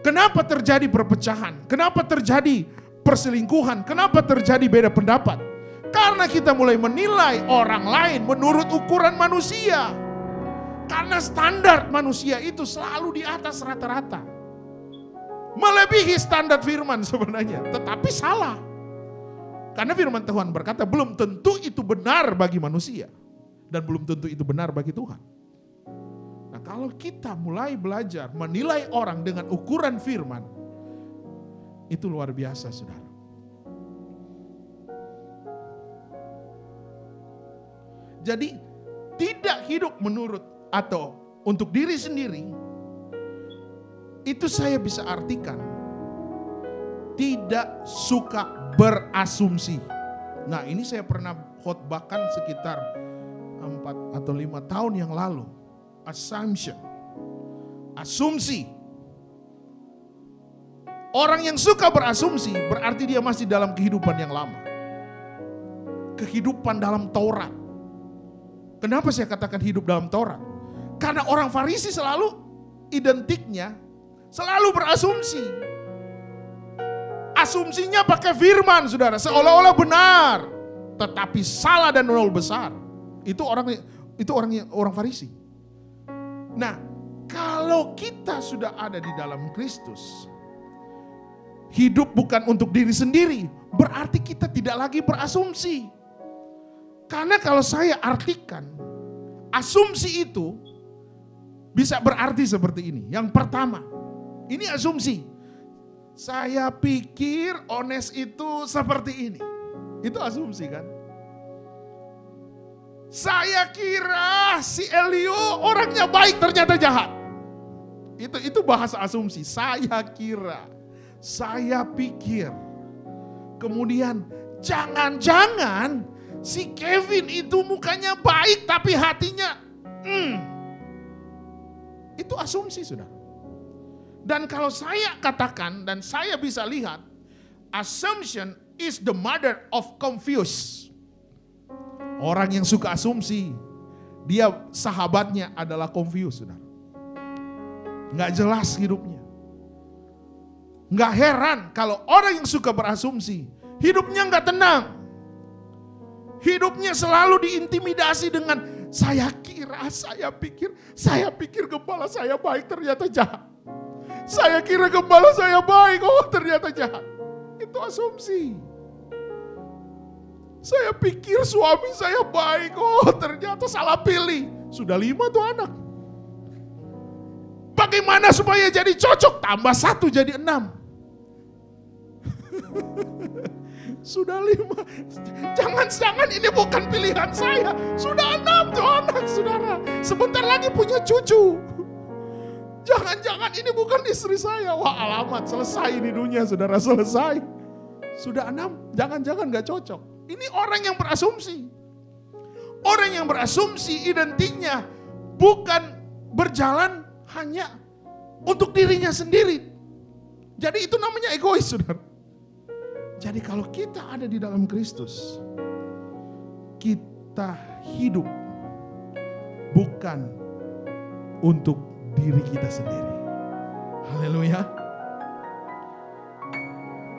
Kenapa terjadi perpecahan? Kenapa terjadi perselingkuhan? Kenapa terjadi beda pendapat? Karena kita mulai menilai orang lain menurut ukuran manusia. Karena standar manusia itu selalu di atas rata-rata. Melebihi standar firman sebenarnya, tetapi salah. Karena firman Tuhan berkata belum tentu itu benar bagi manusia. Dan belum tentu itu benar bagi Tuhan. Nah kalau kita mulai belajar menilai orang dengan ukuran firman, itu luar biasa saudara. Jadi tidak hidup menurut atau untuk diri sendiri, itu saya bisa artikan tidak suka berasumsi. Nah ini saya pernah khotbahkan sekitar 4 atau 5 tahun yang lalu. Assumption. Asumsi. Orang yang suka berasumsi berarti dia masih dalam kehidupan yang lama. Kehidupan dalam Taurat. Kenapa saya katakan hidup dalam Taurat? Karena orang Farisi selalu identiknya selalu berasumsi. Asumsinya pakai firman saudara, seolah-olah benar, tetapi salah dan nol besar. Itu orang Farisi. Nah, kalau kita sudah ada di dalam Kristus, hidup bukan untuk diri sendiri, berarti kita tidak lagi berasumsi. Karena kalau saya artikan, asumsi itu bisa berarti seperti ini. Yang pertama, ini asumsi. Saya pikir Ones itu seperti ini. Itu asumsi kan? Saya kira si Elio orangnya baik, ternyata jahat. Itu bahasa asumsi. Saya kira, saya pikir. Kemudian jangan-jangan si Kevin itu mukanya baik tapi hatinya itu asumsi, saudara. Dan kalau saya katakan dan saya bisa lihat, assumption is the mother of confuse. Orang yang suka asumsi, dia sahabatnya adalah confuse, saudara. Nggak jelas hidupnya. Nggak heran kalau orang yang suka berasumsi, hidupnya nggak tenang. Hidupnya selalu diintimidasi dengan saya kira, saya pikir gembala saya baik, ternyata jahat. Saya kira gembala saya baik, oh ternyata jahat. Itu asumsi. Saya pikir suami saya baik, oh ternyata salah pilih. Sudah 5 tuh anak. Bagaimana supaya jadi cocok? Tambah 1 jadi 6. Sudah 5. Jangan-jangan ini bukan pilihan saya. Sudah 6 tuh anak, saudara. Sebentar lagi punya cucu. Jangan-jangan ini bukan istri saya. Wah, alamat, selesai di dunia, saudara, selesai. Sudah 6, jangan-jangan gak cocok. Ini orang yang berasumsi. Orang yang berasumsi identiknya bukan berjalan hanya untuk dirinya sendiri. Jadi itu namanya egois, saudara. Jadi kalau kita ada di dalam Kristus, kita hidup bukan untuk diri kita sendiri. Haleluya.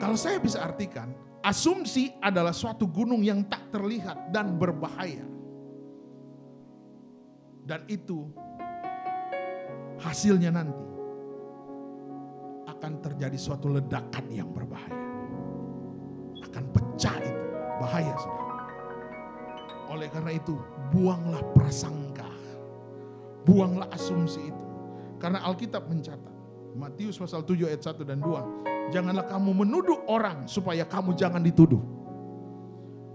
Kalau saya bisa artikan, asumsi adalah suatu gunung yang tak terlihat dan berbahaya. Dan itu hasilnya nanti akan terjadi suatu ledakan yang berbahaya. Akan pecah itu, bahaya, saudara. Oleh karena itu, buanglah prasangka. Buanglah asumsi itu. Karena Alkitab mencatat, Matius pasal 7 ayat 1 dan 2, janganlah kamu menuduh orang supaya kamu jangan dituduh.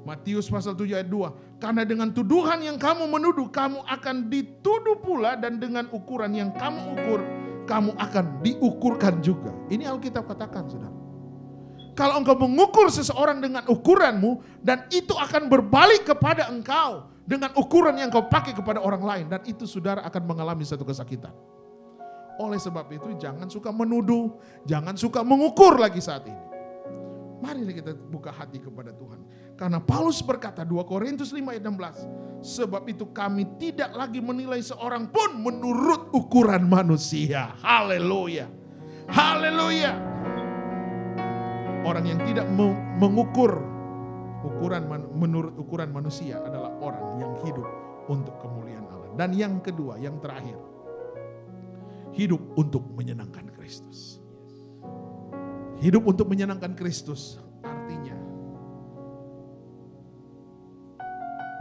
Matius pasal 7 ayat 2, karena dengan tuduhan yang kamu menuduh, kamu akan dituduh pula, dan dengan ukuran yang kamu ukur, kamu akan diukurkan juga. Ini Alkitab katakan, saudara. Kalau engkau mengukur seseorang dengan ukuranmu, dan itu akan berbalik kepada engkau dengan ukuran yang kau pakai kepada orang lain, dan itu saudara akan mengalami satu kesakitan. Oleh sebab itu jangan suka menuduh, jangan suka mengukur lagi saat ini. Mari kita buka hati kepada Tuhan. Karena Paulus berkata 2 Korintus 5 ayat 16, sebab itu kami tidak lagi menilai seorang pun menurut ukuran manusia. Haleluya. Haleluya. Orang yang tidak mengukur menurut ukuran manusia adalah orang yang hidup untuk kemuliaan Allah. Dan yang kedua, yang terakhir, hidup untuk menyenangkan Kristus. Hidup untuk menyenangkan Kristus artinya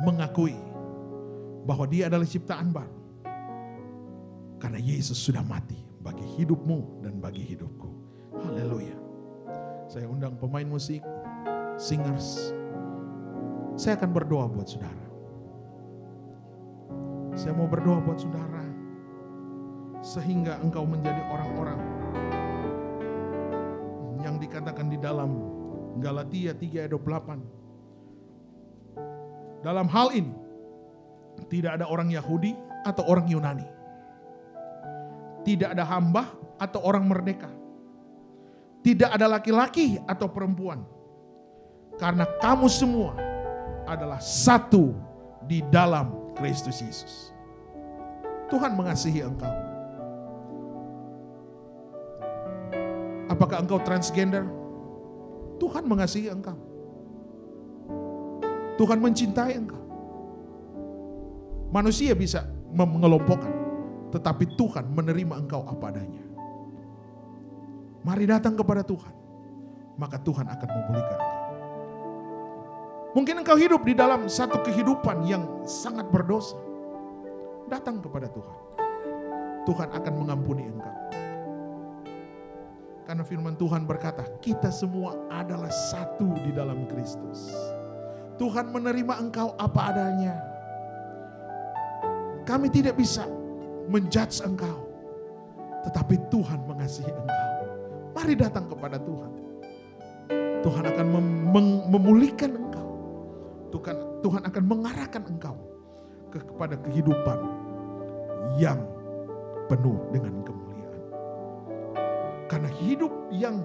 mengakui bahwa Dia adalah ciptaan baru. Karena Yesus sudah mati bagi hidupmu dan bagi hidupku. Haleluya. Saya undang pemain musik, singers. Saya akan berdoa buat saudara. Saya mau berdoa buat saudara, sehingga engkau menjadi orang-orang yang dikatakan di dalam Galatia 3 ayat 28. Dalam hal ini, tidak ada orang Yahudi atau orang Yunani. Tidak ada hamba atau orang merdeka. Tidak ada laki-laki atau perempuan. Karena kamu semua adalah satu di dalam Kristus Yesus. Tuhan mengasihi engkau. Apakah engkau transgender? Tuhan mengasihi engkau. Tuhan mencintai engkau. Manusia bisa mengelompokkan, tetapi Tuhan menerima engkau apa adanya. Mari datang kepada Tuhan, maka Tuhan akan memulihkan engkau. Mungkin engkau hidup di dalam satu kehidupan yang sangat berdosa. Datang kepada Tuhan. Tuhan akan mengampuni engkau. Karena firman Tuhan berkata, kita semua adalah satu di dalam Kristus. Tuhan menerima engkau apa adanya. Kami tidak bisa menjudge engkau, tetapi Tuhan mengasihi engkau. Mari datang kepada Tuhan. Tuhan akan memulihkan engkau. Tuhan akan mengarahkan engkau kepada kehidupan yang penuh dengan kemuliaan. Karena hidup yang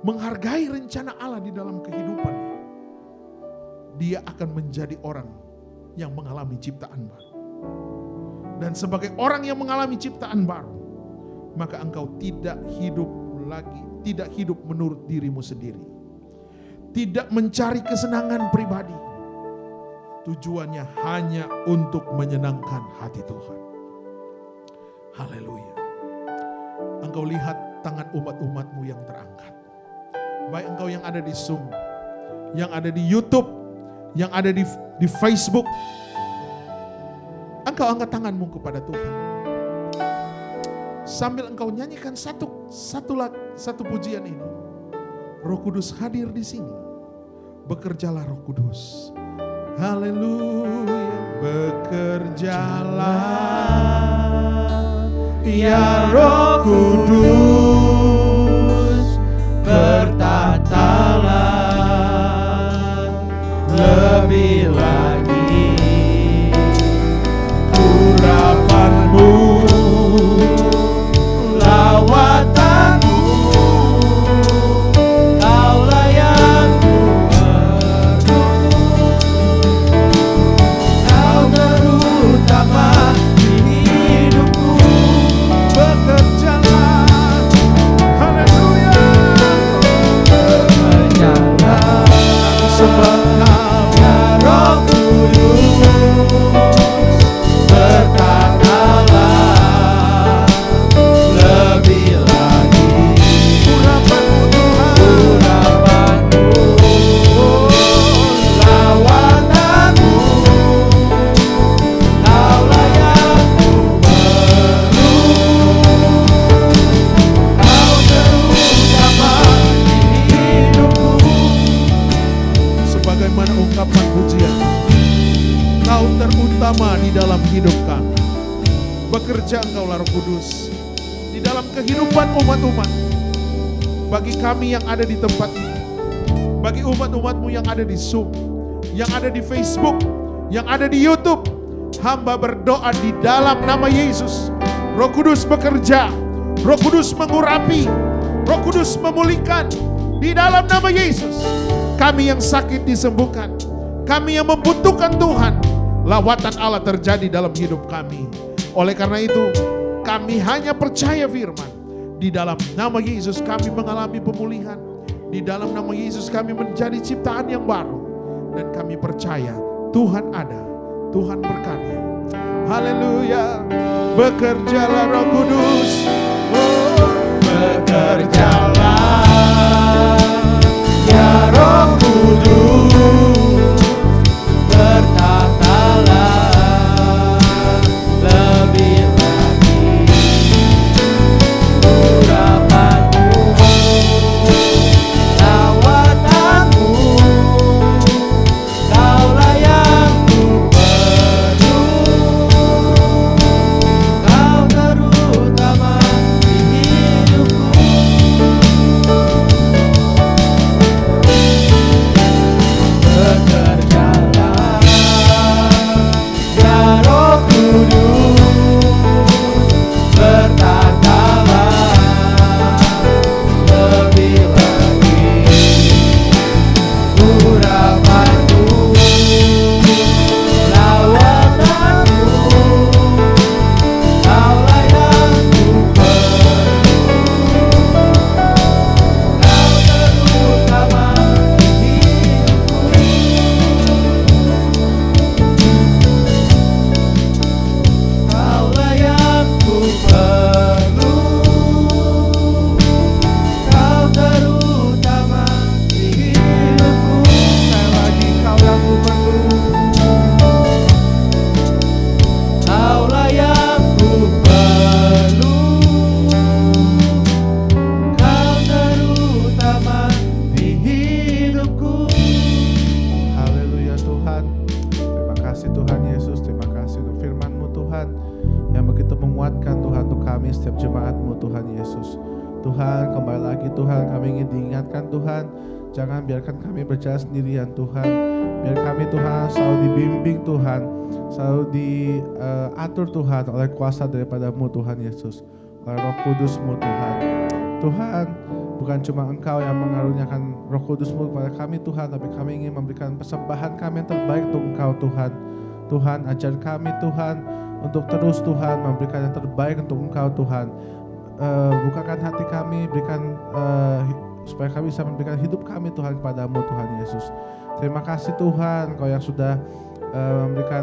menghargai rencana Allah di dalam kehidupan, dia akan menjadi orang yang mengalami ciptaan baru. Dan sebagai orang yang mengalami ciptaan baru, maka engkau tidak hidup lagi, tidak hidup menurut dirimu sendiri. Tidak mencari kesenangan pribadi. Tujuannya hanya untuk menyenangkan hati Tuhan. Haleluya. Engkau lihat tangan umat-umatmu yang terangkat. Baik engkau yang ada di Zoom, yang ada di YouTube, yang ada di Facebook. Engkau angkat tanganmu kepada Tuhan. Sambil engkau nyanyikan satu pujian ini. Roh Kudus hadir di sini. Bekerjalah Roh Kudus. Haleluya. Bekerjalah ya Roh Kudus. Bertatalah lebih lagi urapanmu, lawatanmu, kaulah yang ku kau terutama di hidupku. Bekerjalah, haleluya, bekerjalah, sembah Kau ya Roh Kudus. Bertatalah lebih lagi urapanmu Tuhan, lawatanmu, kaulah yang ku perlu, kau terutama di hidupku. Sebagaimana ungkapan pujian, Kau terutama di dalam hidup kami. Bekerja Engkaulah Roh Kudus di dalam kehidupan umat-umat. Bagi kami yang ada di tempat ini, bagi umat-umatmu yang ada di Zoom, yang ada di Facebook, yang ada di YouTube, hamba berdoa di dalam nama Yesus. Roh Kudus bekerja, Roh Kudus mengurapi, Roh Kudus memulihkan di dalam nama Yesus. Kami yang sakit disembuhkan, kami yang membutuhkan Tuhan, lawatan Allah terjadi dalam hidup kami. Oleh karena itu, kami hanya percaya firman. Di dalam nama Yesus kami mengalami pemulihan. Di dalam nama Yesus kami menjadi ciptaan yang baru. Dan kami percaya Tuhan ada, Tuhan berkarya. Haleluya. Bekerjalah Roh Kudus. Oh, bekerjalah ya Roh Kudus. Bertatalah lebih lagi urapanmu, lawatanmu, kaulah yang ku perlu, kau terutama Tuhan, kembali lagi Tuhan, kami ingin diingatkan Tuhan, jangan biarkan kami berjalan sendirian Tuhan. Biar kami Tuhan selalu dibimbing Tuhan, selalu diatur Tuhan oleh kuasa daripada-Mu Tuhan Yesus, oleh Roh Kudus-Mu Tuhan. Tuhan, bukan cuma Engkau yang mengaruniakan Roh Kudus-Mu kepada kami Tuhan, tapi kami ingin memberikan persembahan kami yang terbaik untuk Engkau Tuhan. Tuhan, ajar kami Tuhan untuk terus Tuhan memberikan yang terbaik untuk Engkau Tuhan. Bukakan hati kami, berikan supaya kami bisa memberikan hidup kami Tuhan kepada-Mu Tuhan Yesus. Terima kasih Tuhan, Kau yang sudah memberikan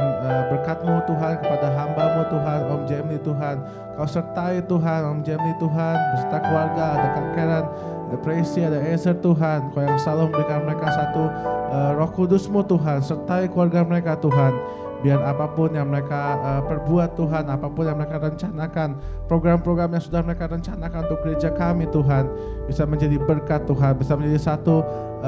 berkat-Mu Tuhan kepada hamba-Mu Tuhan, Om Jamie Tuhan. Kau sertai Tuhan, Om Jamie Tuhan, beserta keluarga, ada Kak Karen, ada Tracy, ada Ezer Tuhan. Kau yang selalu memberikan mereka satu Roh Kudus-Mu Tuhan, sertai keluarga mereka Tuhan. Biar apapun yang mereka perbuat Tuhan, apapun yang mereka rencanakan, program-program yang sudah mereka rencanakan untuk gereja kami Tuhan, bisa menjadi berkat Tuhan, bisa menjadi satu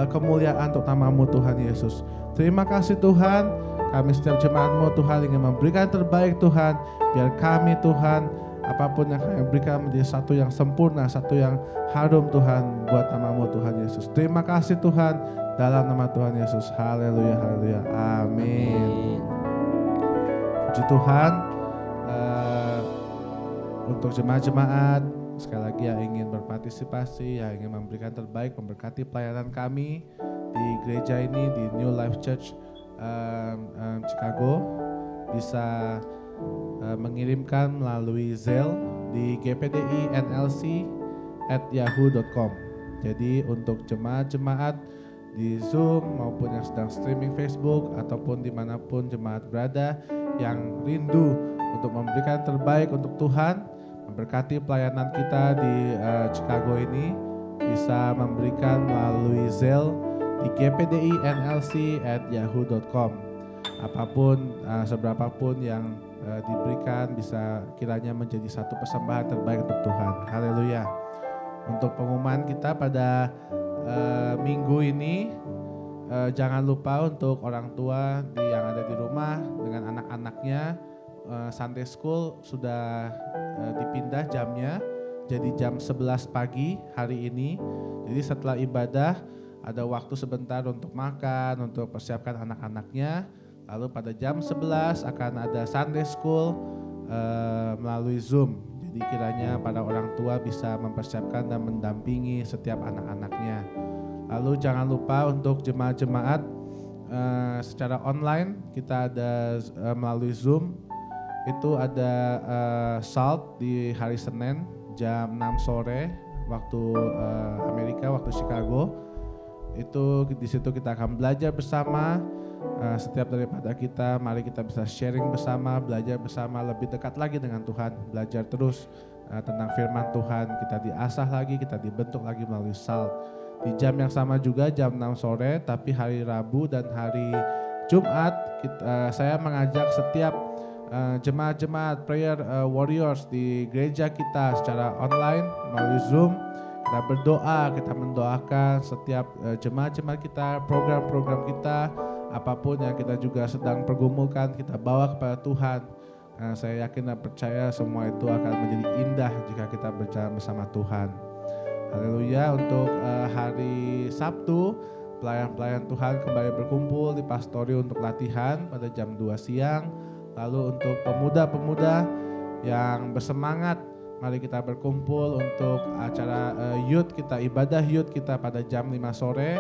kemuliaan untuk nama-Mu Tuhan Yesus. Terima kasih Tuhan, kami setiap jemaat-Mu Tuhan ingin memberikan yang terbaik Tuhan, biar kami Tuhan, apapun yang kami berikan menjadi satu yang sempurna, satu yang harum Tuhan buat nama-Mu Tuhan Yesus. Terima kasih Tuhan, dalam nama Tuhan Yesus. Haleluya, haleluya, amin. Puji Tuhan, untuk jemaat-jemaat sekali lagi yang ingin berpartisipasi, yang ingin memberikan terbaik, memberkati pelayanan kami di gereja ini, di New Life Church Chicago, bisa mengirimkan melalui Zelle di gpdi.nlc@yahoo.com. Jadi untuk jemaat-jemaat di Zoom maupun yang sedang streaming Facebook ataupun dimanapun jemaat berada yang rindu untuk memberikan terbaik untuk Tuhan, memberkati pelayanan kita di Chicago ini, bisa memberikan melalui Zelle di gpdi.nlc@yahoo.com. Apapun, seberapapun yang diberikan bisa kiranya menjadi satu persembahan terbaik untuk Tuhan. Haleluya. Untuk pengumuman kita pada minggu ini, jangan lupa untuk orang tua yang ada di rumah dengan anak-anaknya, Sunday School sudah dipindah jamnya jadi jam 11 pagi hari ini. Jadi setelah ibadah ada waktu sebentar untuk makan, untuk persiapkan anak-anaknya. Lalu pada jam 11 akan ada Sunday School melalui Zoom. Jadi kiranya para orang tua bisa mempersiapkan dan mendampingi setiap anak-anaknya. Lalu jangan lupa untuk jemaat-jemaat secara online, kita ada melalui Zoom, itu ada SALT di hari Senin jam 6 sore waktu Amerika, waktu Chicago. Itu di situ kita akan belajar bersama. Setiap daripada kita, mari kita bisa sharing bersama, belajar bersama, lebih dekat lagi dengan Tuhan, belajar terus tentang firman Tuhan, kita diasah lagi, kita dibentuk lagi melalui SALT. Di jam yang sama juga jam 6 sore, tapi hari Rabu dan hari Jumat saya mengajak setiap jemaat-jemaat prayer warriors di gereja kita secara online melalui Zoom. Kita berdoa, kita mendoakan setiap jemaat-jemaat kita, program-program kita, apapun yang kita juga sedang pergumulkan, kita bawa kepada Tuhan. Saya yakin dan percaya semua itu akan menjadi indah jika kita berjalan bersama Tuhan. Haleluya. Untuk hari Sabtu, pelayan-pelayan Tuhan kembali berkumpul di Pastori untuk latihan pada jam 2 siang. Lalu untuk pemuda-pemuda yang bersemangat, mari kita berkumpul untuk acara youth kita, ibadah youth kita pada jam 5 sore.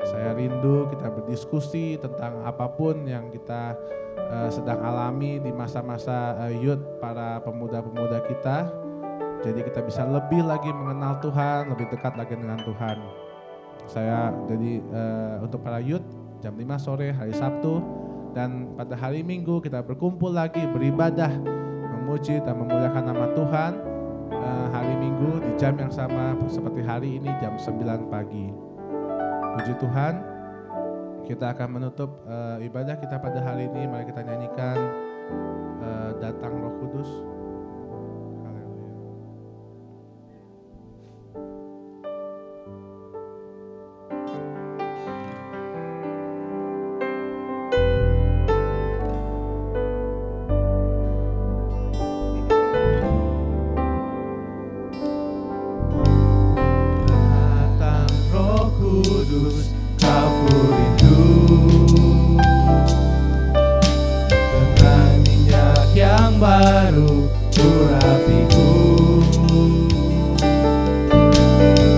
Saya rindu kita berdiskusi tentang apapun yang kita sedang alami di masa-masa youth para pemuda-pemuda kita. Jadi kita bisa lebih lagi mengenal Tuhan, lebih dekat lagi dengan Tuhan. Saya jadi untuk para youth jam 5 sore hari Sabtu, dan pada hari Minggu kita berkumpul lagi beribadah, memuji dan memuliakan nama Tuhan hari Minggu di jam yang sama seperti hari ini jam 9 pagi. Puji Tuhan, kita akan menutup ibadah kita pada hari ini. Mari kita nyanyikan Datang Roh Kudus. Kudus, Kau ku rindu. Dengan minyak yang baru urapiku,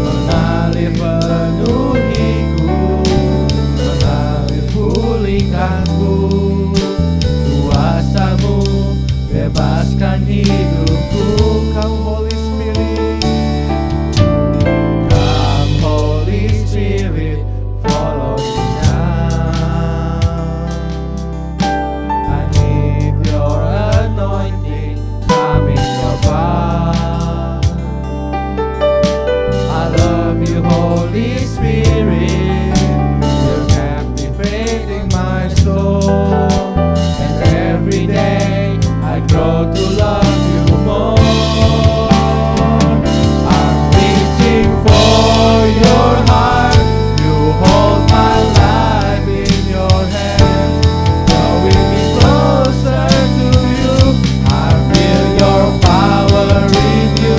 mengalir penuhiku, mengalir pulihkanku. Kuasa-Mu bebaskan hidupku. Come Holy Spirit, come Holy Spirit, follow me now. I need your anointing, come in your power. I love you, Holy Spirit, you're captivating my soul. And every day I grow to love you more. I'm reaching for your heart. You hold my life in your hands, drawing me closer to you. I feel your power in you.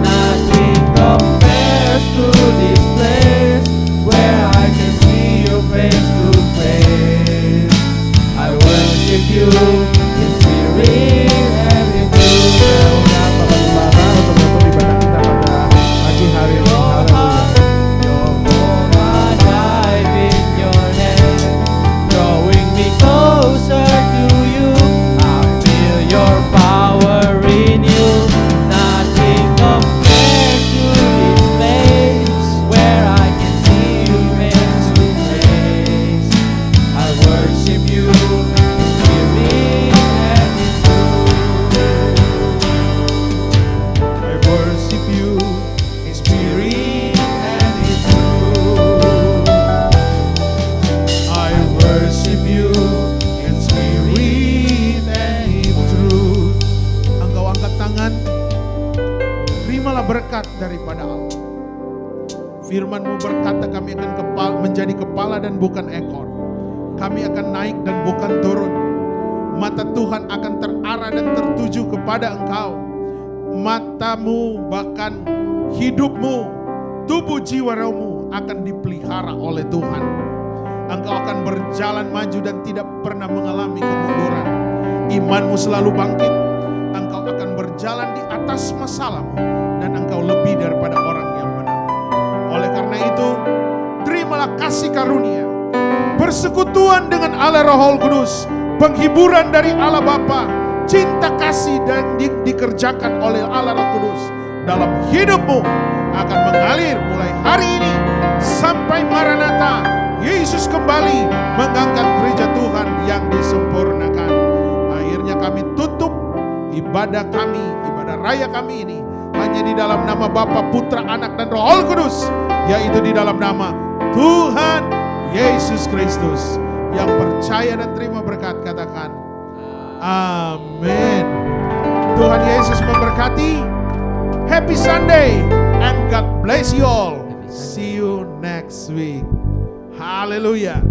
Nothing compares to this place where I can see you face to face. I worship you in spirit and in truth. Untuk menutup ibadah kita pada pagi hari ini. Haleluya. Your hold my life in your hand, drawing me closer to you. I feel your power in you. Nothing compares to this place where I can see you face to face. I worship you in spirit and in truth. I worship you in spirit and in truth. I worship you in spirit and in truth. Engkau angkat tangan, terimalah berkat daripada Allah. Firman-Mu berkata kami akan menjadi kepala dan bukan ekor. Kami akan naik dan bukan turun. Mata Tuhan akan terarah dan tertuju kepada Engkau. Matamu, bahkan hidupmu, tubuh jiwa rohmu akan dipelihara oleh Tuhan. Engkau akan berjalan maju dan tidak pernah mengalami kemunduran. Imanmu selalu bangkit. Engkau akan berjalan di atas masalahmu dan engkau lebih daripada orang yang menang. Oleh karena itu, terimalah kasih karunia, persekutuan dengan Allah Roh Kudus, penghiburan dari Allah Bapa, cinta kasih dan dikerjakan oleh Allah Roh Kudus dalam hidupmu akan mengalir mulai hari ini sampai Maranatha, Yesus kembali mengangkat gereja Tuhan yang disempurnakan. Akhirnya kami tutup ibadah kami, ibadah raya kami ini hanya di dalam nama Bapa, Putra, Anak dan Roh Kudus, yaitu di dalam nama Tuhan Yesus Kristus. Yang percaya dan terima berkat katakan amin. Tuhan Yesus memberkati. Happy Sunday and God bless you all. See you next week. Hallelujah.